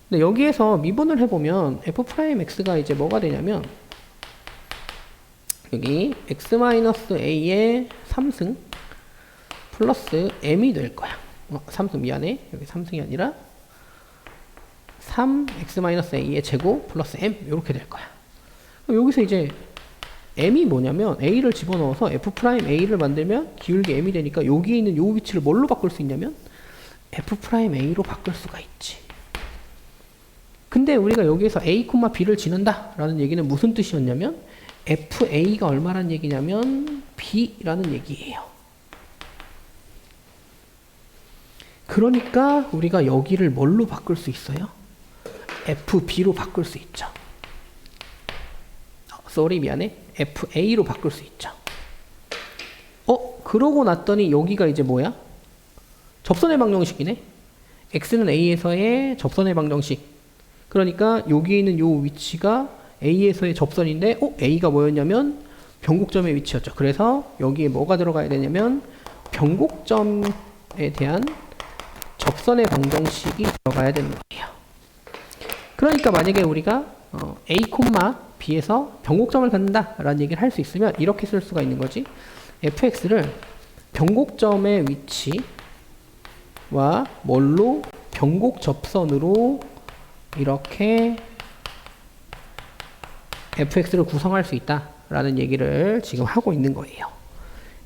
근데 여기에서 미분을 해보면 F'X가 이제 뭐가 되냐면 여기 X-A의 3승 플러스 M이 될 거야. 3승 미안해. 여기 3승이 아니라 3X-A의 제곱 플러스 M 이렇게 될 거야. 여기서 이제 M이 뭐냐면 A를 집어넣어서 F'A를 만들면 기울기 M이 되니까 여기에 있는 요 위치를 뭘로 바꿀 수 있냐면 F'A로 바꿀 수가 있지. 근데 우리가 여기에서 A, B를 지는다 라는 얘기는 무슨 뜻이었냐면 FA가 얼마란 얘기냐면 B라는 얘기예요. 그러니까 우리가 여기를 뭘로 바꿀 수 있어요? FB로 바꿀 수 있죠. 미안해. FA로 바꿀 수 있죠. 그러고 났더니 여기가 이제 뭐야? 접선의 방정식이네. X는 A에서의 접선의 방정식. 그러니까 여기에 있는 요 위치가 A에서의 접선인데 A가 뭐였냐면 변곡점의 위치였죠. 그래서 여기에 뭐가 들어가야 되냐면 변곡점에 대한 접선의 방정식이 들어가야 되는 거예요. 그러니까 만약에 우리가 A, B에서 변곡점을 갖는다 라는 얘기를 할 수 있으면 이렇게 쓸 수가 있는 거지. fx를 변곡점의 위치와 뭘로 변곡 접선으로 이렇게 fx를 구성할 수 있다 라는 얘기를 지금 하고 있는 거예요.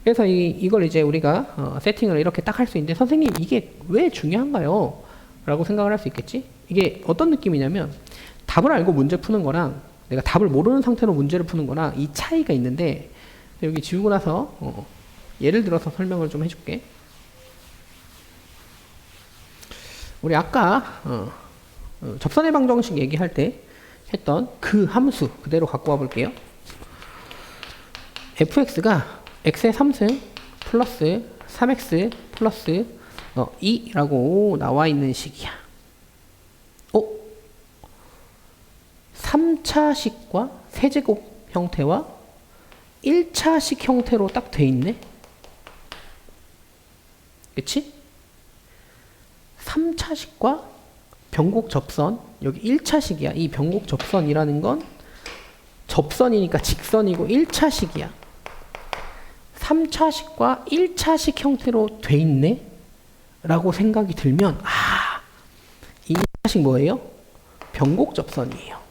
그래서 이걸 이제 우리가 세팅을 이렇게 딱 할 수 있는데 선생님 이게 왜 중요한가요? 라고 생각을 할 수 있겠지? 이게 어떤 느낌이냐면 답을 알고 문제 푸는 거랑 내가 답을 모르는 상태로 문제를 푸는 거랑 이 차이가 있는데 여기 지우고 나서 예를 들어서 설명을 좀 해줄게. 우리 아까 접선의 방정식 얘기할 때 했던 그 함수 그대로 갖고 와 볼게요. fx가 x의 3승 플러스 3x 플러스 2라고 나와 있는 식이야. 3차식과 세제곱 형태와 1차식 형태로 딱 돼 있네. 그치? 3차식과 변곡 접선, 여기 1차식이야. 이 변곡 접선이라는 건 접선이니까 직선이고 1차식이야. 3차식과 1차식 형태로 돼 있네? 라고 생각이 들면 이 1차식 뭐예요? 변곡 접선이에요.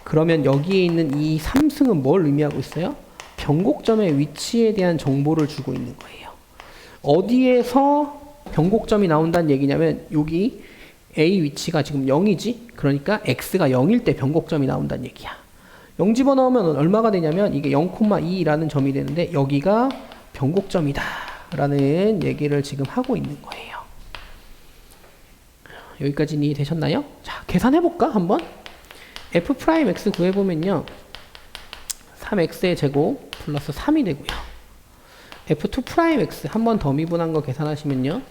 그러면 여기에 있는 이 3승은 뭘 의미하고 있어요? 변곡점의 위치에 대한 정보를 주고 있는 거예요. 어디에서 변곡점이 나온다는 얘기냐면 여기 A 위치가 지금 0이지? 그러니까 X가 0일 때 변곡점이 나온다는 얘기야. 0 집어넣으면 얼마가 되냐면 이게 0,2라는 점이 되는데 여기가 변곡점이다 라는 얘기를 지금 하고 있는 거예요. 여기까지 이해되셨나요? 자, 계산해볼까 한번? F'X 구해보면요 3x의 제곱 플러스 3이 되고요. F2'X 한 번 더 미분한 거 계산하시면요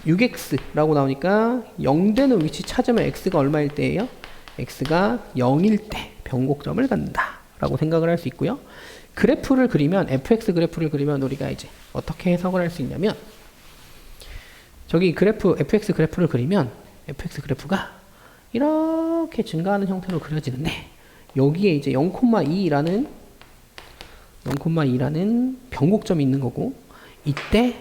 6x라고 나오니까 0 되는 위치 찾으면 x가 얼마일 때예요? x가 0일 때 변곡점을 갖는다 라고 생각을 할 수 있고요. 그래프를 그리면 fx 그래프를 그리면 우리가 이제 어떻게 해석을 할 수 있냐면 저기 그래프 fx 그래프를 그리면 fx 그래프가 이렇게 증가하는 형태로 그려지는데 여기에 이제 0,2라는 변곡점이 있는 거고 이때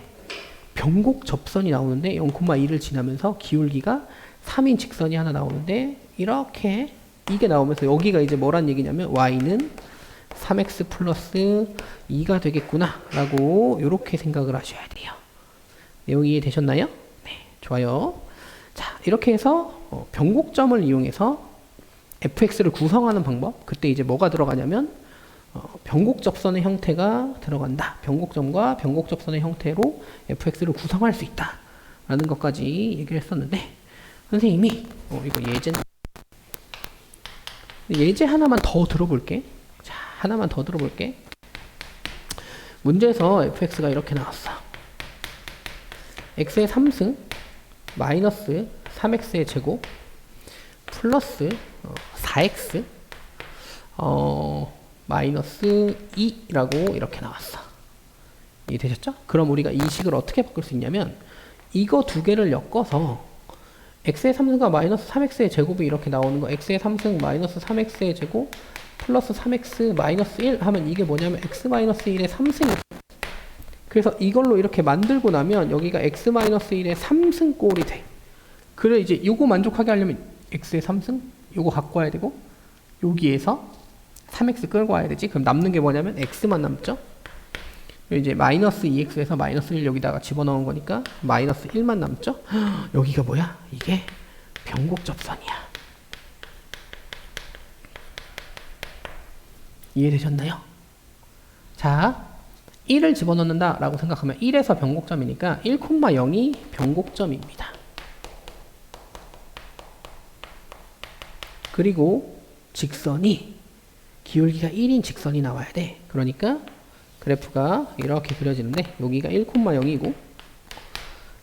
변곡 접선이 나오는데 0,2를 지나면서 기울기가 3인 직선이 하나 나오는데 이렇게 이게 나오면서 여기가 이제 뭐란 얘기냐면 y는 3x 플러스 2가 되겠구나 라고 이렇게 생각을 하셔야 돼요. 내용이 이해되셨나요? 네, 좋아요. 자, 이렇게 해서 변곡점을 이용해서 fx를 구성하는 방법. 그때 이제 뭐가 들어가냐면 변곡 접선의 형태가 들어간다. 변곡점과 변곡 접선의 형태로 fx를 구성할 수 있다 라는 것까지 얘기를 했었는데 선생님이 이거 예제 하나만 더 들어볼게. 자, 하나만 더 들어볼게. 문제에서 fx가 이렇게 나왔어. x의 3승 마이너스 3x의 제곱 플러스 4x 마이너스 2라고 이렇게 나왔어. 이해되셨죠? 그럼 우리가 이 식을 어떻게 바꿀 수 있냐면 이거 두 개를 엮어서 x의 3승과 마이너스 3x의 제곱이 이렇게 나오는 거, x의 3승 마이너스 3x의 제곱 플러스 3x 마이너스 1 하면 이게 뭐냐면 x 마이너스 1의 3승. 그래서 이걸로 이렇게 만들고 나면 여기가 x 마이너스 1의 3승 꼴이 돼. 그래 이제 요거 만족하게 하려면 x의 3승 요거 갖고 와야 되고 여기에서 3x 끌고 와야 되지. 그럼 남는 게 뭐냐면 x만 남죠. 이제 마이너스 2x에서 마이너스 1 여기다가 집어넣은 거니까 마이너스 1만 남죠. 여기가 뭐야? 이게 변곡접선이야. 이해되셨나요? 자, 1을 집어넣는다 라고 생각하면 1에서 변곡점이니까 1,0이 변곡점입니다. 그리고 직선이 기울기가 1인 직선이 나와야 돼. 그러니까 그래프가 이렇게 그려지는데 여기가 1,0이고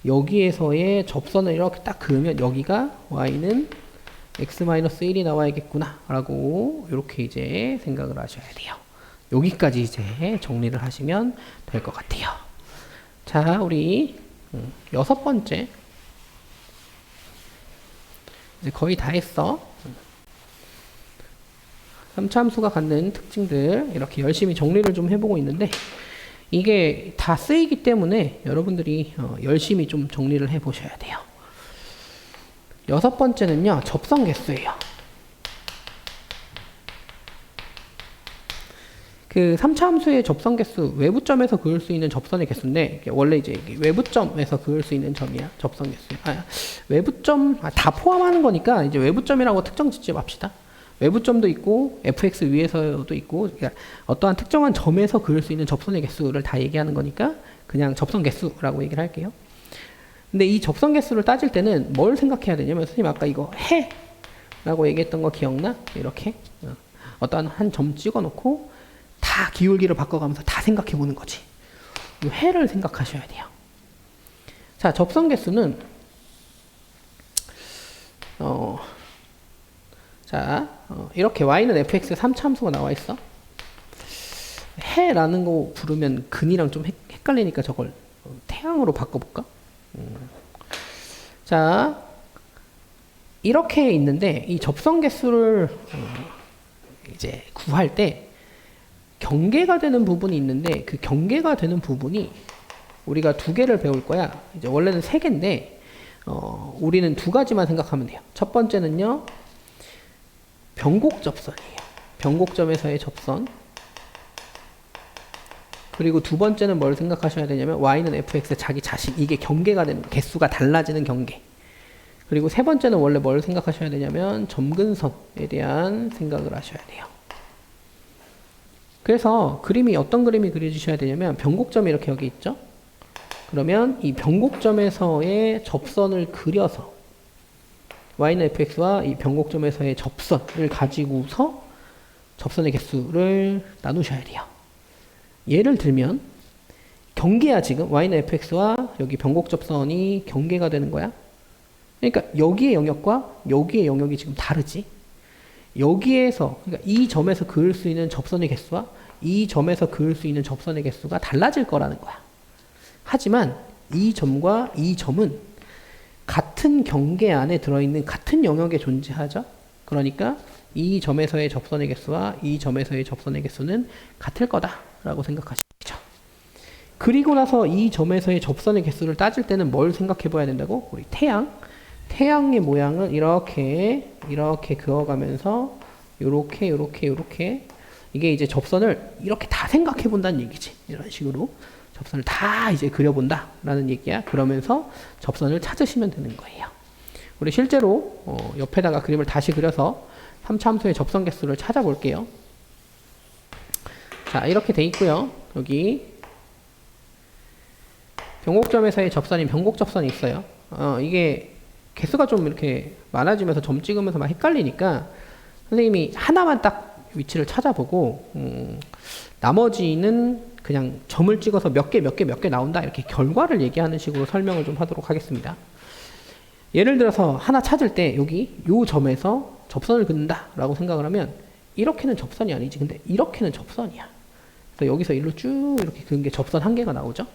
여기에서의 접선을 이렇게 딱 그으면 여기가 y는 x-1이 나와야겠구나 라고 이렇게 이제 생각을 하셔야 돼요. 여기까지 이제 정리를 하시면 될 것 같아요. 자, 우리 6번째 이제 거의 다 했어. 3차 함수가 갖는 특징들 이렇게 열심히 정리를 좀 해보고 있는데 이게 다 쓰이기 때문에 여러분들이 열심히 좀 정리를 해보셔야 돼요. 6번째는요 접선 개수예요. 그 3차 함수의 접선 개수, 외부점에서 그을 수 있는 접선의 개수인데 원래 이제 외부점에서 그을 수 있는 점이야. 접선 개수. 외부점 다 포함하는 거니까 이제 외부점이라고 특정 짓지 맙시다. 외부점도 있고 fx 위에서도 있고 그러니까 어떠한 특정한 점에서 그을 수 있는 접선의 개수를 다 얘기하는 거니까 그냥 접선 개수라고 얘기를 할게요. 근데 이 접선 개수를 따질 때는 뭘 생각해야 되냐면 선생님 아까 이거 해라고 얘기했던 거 기억나? 이렇게 어떠한 한 점 찍어놓고 다 기울기를 바꿔가면서 다 생각해 보는 거지. 이 해를 생각하셔야 돼요. 자, 접선 개수는 이렇게 y는 fx의 3차 함수가 나와 있어. 해라는 거 부르면 근이랑 좀 헷갈리니까 저걸 태양으로 바꿔볼까? 자, 이렇게 있는데 이 접선 개수를 이제 구할 때 경계가 되는 부분이 있는데 그 경계가 되는 부분이 우리가 두 개를 배울 거야. 이제 원래는 세 개인데 우리는 두 가지만 생각하면 돼요. 첫 번째는요. 변곡접선이에요. 변곡점에서의 접선. 그리고 두 번째는 뭘 생각하셔야 되냐면 y는 fx 자기 자신 이게 경계가 되는 개수가 달라지는 경계. 그리고 세 번째는 원래 뭘 생각하셔야 되냐면 점근선에 대한 생각을 하셔야 돼요. 그래서 그림이 어떤 그림이 그려지셔야 되냐면 변곡점이 이렇게 여기 있죠. 그러면 이 변곡점에서의 접선을 그려서 y는 fx와 이 변곡점에서의 접선을 가지고서 접선의 개수를 나누셔야 돼요. 예를 들면 경계야 지금 y는 fx와 여기 변곡접선이 경계가 되는 거야. 그러니까 여기의 영역과 여기의 영역이 지금 다르지. 여기에서 그러니까 이 점에서 그을 수 있는 접선의 개수와 이 점에서 그을 수 있는 접선의 개수가 달라질 거라는 거야. 하지만 이 점과 이 점은 같은 경계 안에 들어있는 같은 영역에 존재하죠. 그러니까 이 점에서의 접선의 개수와 이 점에서의 접선의 개수는 같을 거다라고 생각하시죠. 그리고 나서 이 점에서의 접선의 개수를 따질 때는 뭘 생각해 봐야 된다고? 우리 태양의 모양을 이렇게 그어가면서 요렇게 이게 이제 접선을 이렇게 다 생각해 본다는 얘기지. 이런 식으로 접선을 다 이제 그려본다 라는 얘기야. 그러면서 접선을 찾으시면 되는 거예요. 우리 실제로 옆에다가 그림을 다시 그려서 3차 함수의 접선 개수를 찾아볼게요. 자, 이렇게 돼 있고요. 여기 변곡점에서의 접선인 변곡접선이 있어요. 이게 개수가 좀 이렇게 많아지면서 점 찍으면서 막 헷갈리니까 선생님이 하나만 딱 위치를 찾아보고 나머지는 그냥 점을 찍어서 몇 개 나온다 이렇게 결과를 얘기하는 식으로 설명을 좀 하도록 하겠습니다. 예를 들어서 하나 찾을 때 여기 요 점에서 접선을 긋는다 라고 생각을 하면 이렇게는 접선이 아니지. 근데 이렇게는 접선이야. 그래서 여기서 일로 쭉 이렇게 그은 게 접선 한 개가 나오죠.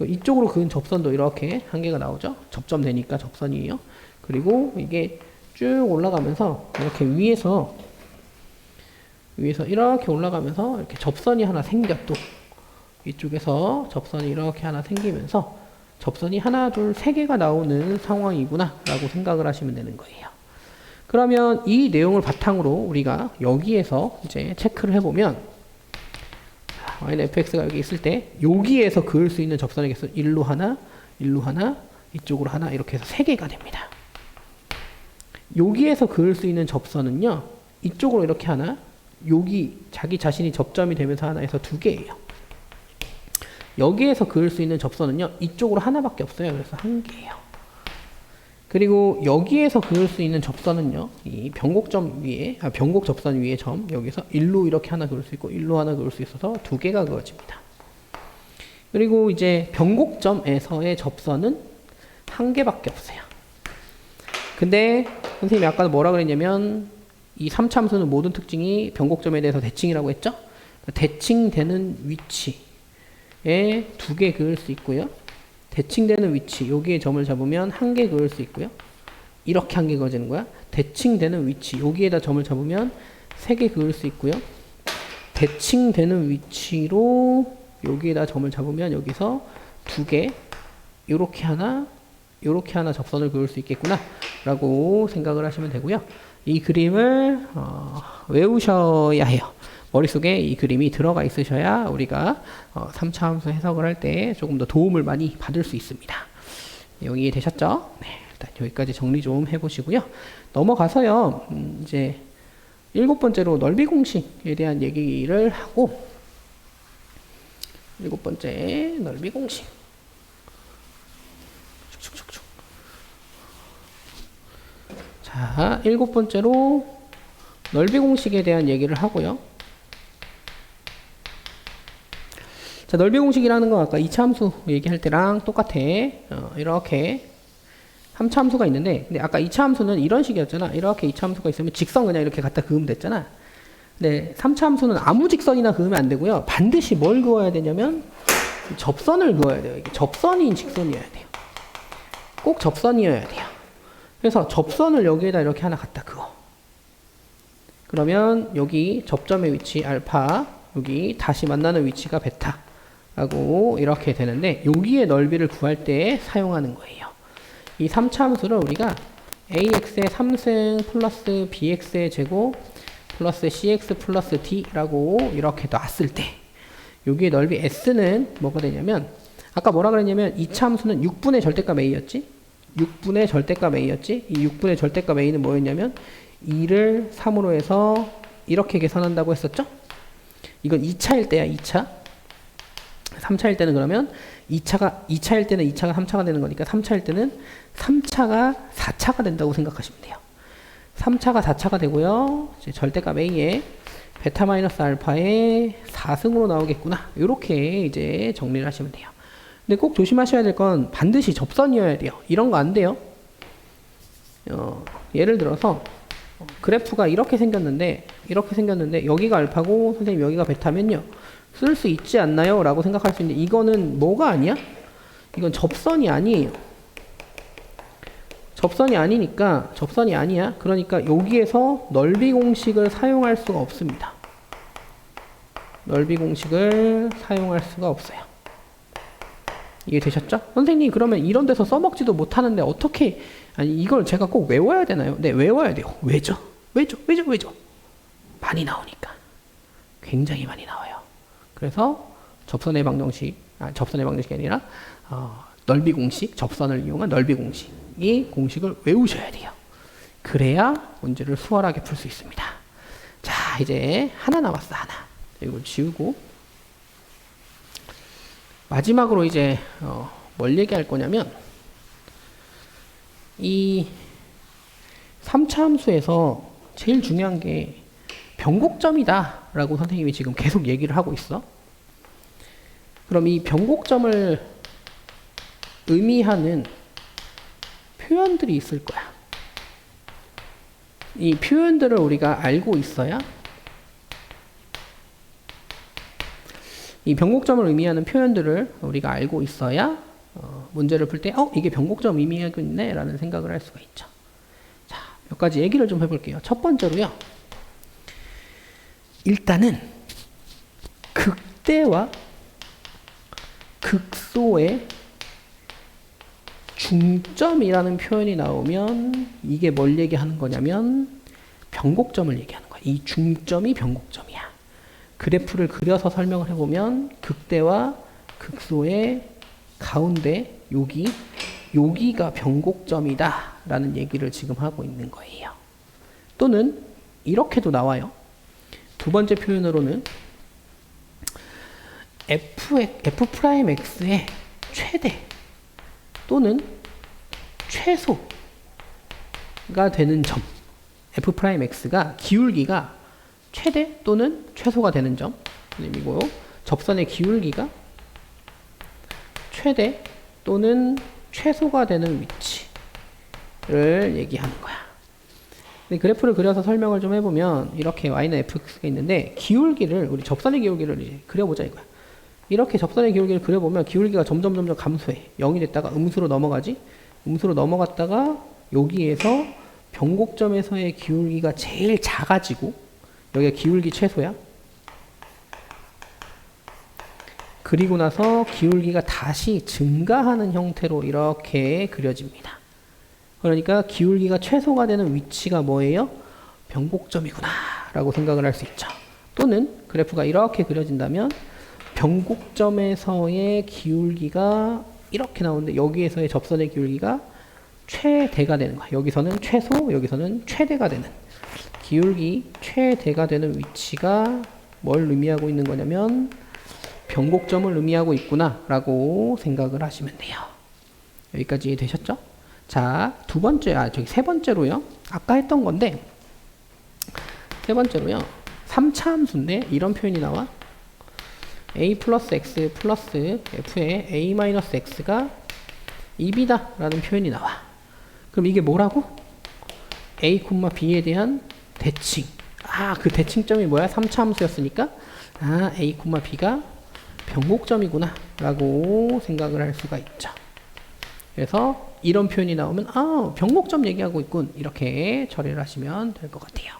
이쪽으로 그은 접선도 이렇게 한 개가 나오죠. 접점되니까 접선이에요. 그리고 이게 쭉 올라가면서 이렇게 위에서 이렇게 올라가면서 이렇게 접선이 하나 생겨. 또 이쪽에서 접선이 이렇게 하나 생기면서 접선이 하나, 둘, 세 개가 나오는 상황이구나 라고 생각을 하시면 되는 거예요. 그러면 이 내용을 바탕으로 우리가 여기에서 이제 체크를 해보면 y는 fx가 여기 있을 때 여기에서 그을 수 있는 접선의 개수 일로 하나, 일로 하나, 이쪽으로 하나 이렇게 해서 세 개가 됩니다. 여기에서 그을 수 있는 접선은요, 이쪽으로 이렇게 하나, 여기 자기 자신이 접점이 되면서 하나 해서 두 개예요. 여기에서 그을 수 있는 접선은요, 이쪽으로 하나밖에 없어요. 그래서 한 개예요. 그리고 여기에서 그을 수 있는 접선은요, 이 변곡점 위에, 변곡 접선 위에 점, 여기서 일로 이렇게 하나 그을 수 있고, 일로 하나 그을 수 있어서 두 개가 그어집니다. 그리고 이제 변곡점에서의 접선은 한 개밖에 없어요. 근데 선생님이 아까 뭐라 그랬냐면 이 3차함수는 모든 특징이 변곡점에 대해서 대칭이라고 했죠? 대칭되는 위치에 두 개 그을 수 있고요. 대칭되는 위치, 여기에 점을 잡으면 한 개 그을 수 있고요. 이렇게 한 개 그어지는 거야. 대칭되는 위치, 여기에다 점을 잡으면 세 개 그을 수 있고요. 대칭되는 위치로 여기에다 점을 잡으면 여기서 두 개, 요렇게 하나 접선을 그을 수 있겠구나 라고 생각을 하시면 되고요. 이 그림을 외우셔야 해요. 머릿속에 이 그림이 들어가 있으셔야 우리가 3차 함수 해석을 할 때 조금 더 도움을 많이 받을 수 있습니다. 여기 되셨죠? 네, 일단 여기까지 정리 좀 해보시고요. 넘어가서요, 이제 7번째로 넓이 공식에 대한 얘기를 하고, 7번째 넓이 공식. 자, 7번째로 넓이 공식에 대한 얘기를 하고요. 자, 넓이 공식이라는 건 아까 2차 함수 얘기할 때랑 똑같아. 이렇게 3차 함수가 있는데, 근데 아까 2차 함수는 이런 식이었잖아. 이렇게 2차 함수가 있으면 직선 그냥 이렇게 갖다 그으면 됐잖아. 근데 3차 함수는 아무 직선이나 그으면 안 되고요. 반드시 뭘 그어야 되냐면 접선을 그어야 돼요. 이게 접선인 직선이어야 돼요. 꼭 접선이어야 돼요. 그래서 접선을 여기에다 이렇게 하나 갖다 그어. 그러면 여기 접점의 위치 알파, 여기 다시 만나는 위치가 베타 라고 이렇게 되는데, 여기에 넓이를 구할 때 사용하는 거예요. 이 3차 함수를 우리가 ax의 3승 플러스 bx의 제곱 플러스 cx 플러스 d라고 이렇게 놨을 때, 여기에 넓이 s는 뭐가 되냐면, 아까 뭐라 그랬냐면 2차 함수는 6분의 절대값 a였지? 6분의 절대값 a였지? 이 6분의 절대값 a는 뭐였냐면 2를 3으로 해서 이렇게 계산한다고 했었죠? 이건 2차일 때야, 2차. 3차일 때는 그러면 2차일 때는 2차가 3차가 되는 거니까 3차일 때는 3차가 4차가 된다고 생각하시면 돼요. 3차가 4차가 되고요. 이제 절대값 a에 베타 마이너스 알파의 4승으로 나오겠구나. 이렇게 이제 정리를 하시면 돼요. 근데 꼭 조심하셔야 될 건 반드시 접선이어야 돼요. 이런 거 안 돼요. 예를 들어서 그래프가 이렇게 생겼는데 여기가 알파고 선생님 여기가 베타면요, 쓸 수 있지 않나요? 라고 생각할 수 있는데, 이거는 뭐가 아니야? 이건 접선이 아니에요. 접선이 아니니까, 접선이 아니야. 그러니까 여기에서 넓이 공식을 사용할 수가 없습니다. 넓이 공식을 사용할 수가 없어요. 이해 되셨죠? 선생님 그러면 이런 데서 써먹지도 못하는데 어떻게, 아니 이걸 제가 꼭 외워야 되나요? 네, 외워야 돼요. 왜죠? 많이 나오니까. 굉장히 많이 나와요. 그래서 접선의 방정식이 아니라 넓이 공식, 접선을 이용한 넓이 공식, 이 공식을 외우셔야 돼요. 그래야 문제를 수월하게 풀 수 있습니다. 자, 이제 하나 남았어. 하나. 이걸 지우고 마지막으로 이제 뭘 얘기할 거냐면, 이 3차 함수에서 제일 중요한 게 변곡점이다 라고 선생님이 지금 계속 얘기를 하고 있어. 그럼 이 변곡점을 의미하는 표현들이 있을 거야. 이 표현들을 우리가 알고 있어야 이 변곡점을 의미하는 표현들을 우리가 알고 있어야 문제를 풀 때 이게 변곡점 의미하고 있네 라는 생각을 할 수가 있죠. 자, 몇 가지 얘기를 좀 해볼게요. 첫 번째로요. 일단은 극대와 극소의 중점이라는 표현이 나오면 이게 뭘 얘기하는 거냐면 변곡점을 얘기하는 거야. 이 중점이 변곡점이야. 그래프를 그려서 설명을 해보면 극대와 극소의 가운데 여기가 변곡점이다 라는 얘기를 지금 하고 있는 거예요. 또는 이렇게도 나와요. 두 번째 표현으로는 F'X의 최대 또는 최소가 되는 점, F'X가 기울기가 최대 또는 최소가 되는 점 의미고요. 접선의 기울기가 최대 또는 최소가 되는 위치를 얘기하는 거야. 근데 그래프를 그려서 설명을 좀 해보면 이렇게 y는 fx가 있는데 기울기를 우리 접선의 기울기를 이제 그려보자 이거야. 이렇게 접선의 기울기를 그려보면 기울기가 점점 감소해. 0이 됐다가 음수로 넘어가지. 음수로 넘어갔다가 여기에서 변곡점에서의 기울기가 제일 작아지고 여기가 기울기 최소야. 그리고 나서 기울기가 다시 증가하는 형태로 이렇게 그려집니다. 그러니까 기울기가 최소가 되는 위치가 뭐예요? 변곡점이구나 라고 생각을 할 수 있죠. 또는 그래프가 이렇게 그려진다면 변곡점에서의 기울기가 이렇게 나오는데 여기에서의 접선의 기울기가 최대가 되는 거야. 여기서는 최소, 여기서는 최대가 되는 기울기 최대가 되는 위치가 뭘 의미하고 있는 거냐면 변곡점을 의미하고 있구나 라고 생각을 하시면 돼요. 여기까지 되셨죠? 자, 세 번째로요. 아까 했던 건데 세 번째로요. 3차 함수인데 이런 표현이 나와. a 플러스 x 플러스 f의 a 마이너스 x가 2b다 라는 표현이 나와. 그럼 이게 뭐라고? a, b에 대한 대칭. 그 대칭점이 뭐야? 3차 함수였으니까 a, b가 변곡점이구나 라고 생각을 할 수가 있죠. 그래서 이런 표현이 나오면 변곡점 얘기하고 있군 이렇게 처리를 하시면 될 것 같아요.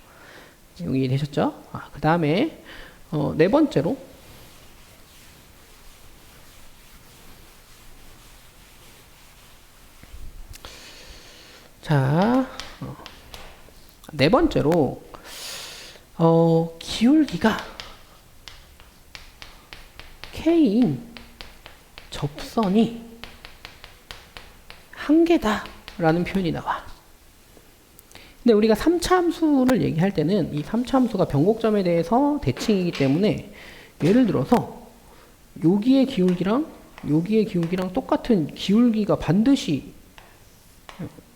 여기 되셨죠? 그 다음에 네 번째로 네 번째로 기울기가 K인 접선이 한계다 라는 표현이 나와. 근데 우리가 3차 함수를 얘기할 때는 이 3차 함수가 변곡점에 대해서 대칭이기 때문에 예를 들어서 여기의 기울기랑 똑같은 기울기가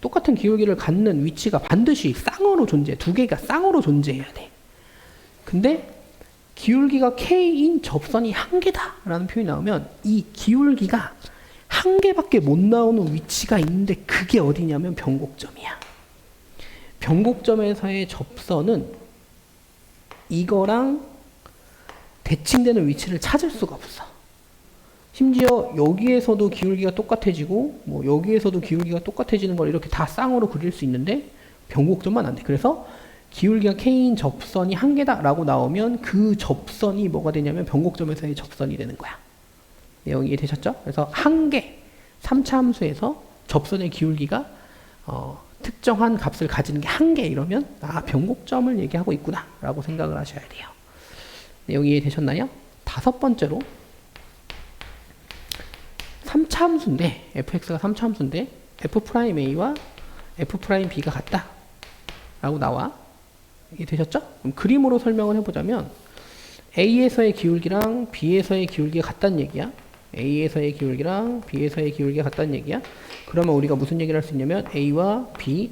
똑같은 기울기를 갖는 위치가 반드시 쌍으로 존재해. 두 개가 쌍으로 존재해야 돼. 근데 기울기가 K인 접선이 한계다 라는 표현이 나오면 이 기울기가 한 개밖에 못 나오는 위치가 있는데 그게 어디냐면 변곡점이야. 변곡점에서의 접선은 이거랑 대칭되는 위치를 찾을 수가 없어. 심지어 여기에서도 기울기가 똑같아지고 여기에서도 기울기가 똑같아지는 걸 이렇게 다 쌍으로 그릴 수 있는데 변곡점만 안 돼. 그래서 기울기가 K인 접선이 한계다 라고 나오면 그 접선이 뭐가 되냐면 변곡점에서의 접선이 되는 거야. 내용이 이해되셨죠? 그래서 한계 3차 함수에서 접선의 기울기가 특정한 값을 가지는 게 한계 이러면 변곡점을 얘기하고 있구나 라고 생각을 하셔야 돼요. 내용이 이해되셨나요? 다섯 번째로 3차 함수인데 fx가 3차 함수인데 f'a와 f'b가 같다 라고 나와. 이게 되셨죠? 그럼 그림으로 설명을 해보자면 a에서의 기울기랑 b에서의 기울기가 같다는 얘기야. a에서의 기울기랑 b에서의 기울기가 같다는 얘기야. 그러면 우리가 무슨 얘기를 할 수 있냐면 a와 b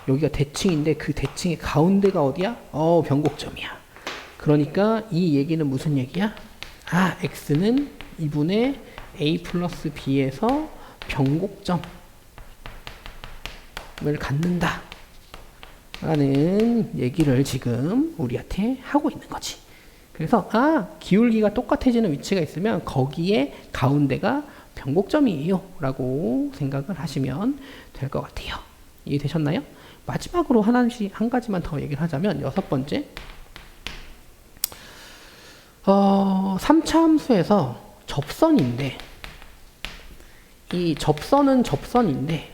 여기가 대칭인데 그 대칭의 가운데가 어디야? 변곡점이야. 그러니까 이 얘기는 무슨 얘기야? x는 2분의 a 플러스 b에서 변곡점을 갖는다 라는 얘기를 지금 우리한테 하고 있는 거지. 그래서 기울기가 똑같아지는 위치가 있으면 거기에 가운데가 변곡점이에요 라고 생각을 하시면 될 것 같아요. 이해되셨나요? 마지막으로 한 가지만 더 얘기를 하자면, 여섯 번째, 3차 함수에서 접선인데, 이 접선은 접선인데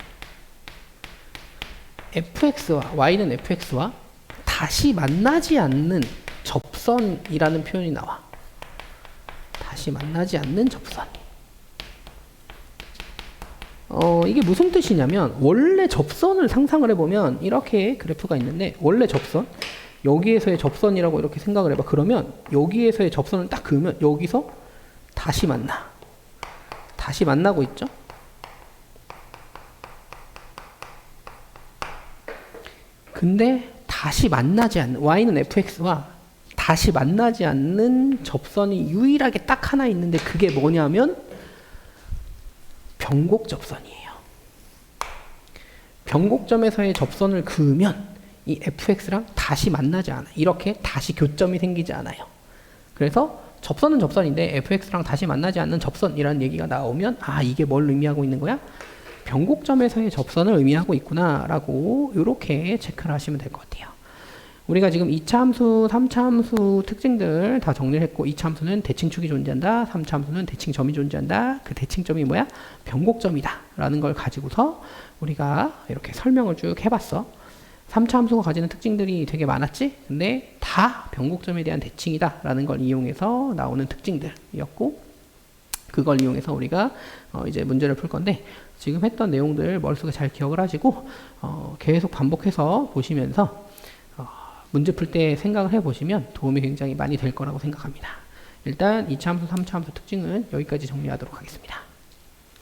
fx와 y는 fx와 다시 만나지 않는 접선이라는 표현이 나와. 다시 만나지 않는 접선. 이게 무슨 뜻이냐면, 원래 접선을 상상을 해보면 이렇게 그래프가 있는데, 원래 접선, 여기에서의 접선이라고 이렇게 생각을 해봐. 그러면 여기에서의 접선을 딱 그으면 여기서 다시 만나. 다시 만나고 있죠? 근데 다시 만나지 않는, y는 fx와 다시 만나지 않는 접선이 유일하게 딱 하나 있는데, 그게 뭐냐면 변곡 접선이에요. 변곡점에서의 접선을 그으면 이 fx랑 다시 만나지 않아. 이렇게 다시 교점이 생기지 않아요. 그래서 접선은 접선인데 fx랑 다시 만나지 않는 접선이라는 얘기가 나오면, 이게 뭘 의미하고 있는 거야? 변곡점에서의 접선을 의미하고 있구나 라고 이렇게 체크를 하시면 될 것 같아요. 우리가 지금 2차 함수, 3차 함수 특징들 다 정리를 했고, 2차 함수는 대칭축이 존재한다, 3차 함수는 대칭점이 존재한다. 그 대칭점이 뭐야? 변곡점이다 라는 걸 가지고서 우리가 이렇게 설명을 쭉 해봤어. 3차 함수가 가지는 특징들이 되게 많았지? 근데 다 변곡점에 대한 대칭이다 라는 걸 이용해서 나오는 특징들이었고, 그걸 이용해서 우리가 이제 문제를 풀 건데, 지금 했던 내용들 머릿속에 잘 기억을 하시고 계속 반복해서 보시면서 문제 풀 때 생각을 해보시면 도움이 굉장히 많이 될 거라고 생각합니다. 일단 2차 함수, 3차 함수 특징은 여기까지 정리하도록 하겠습니다.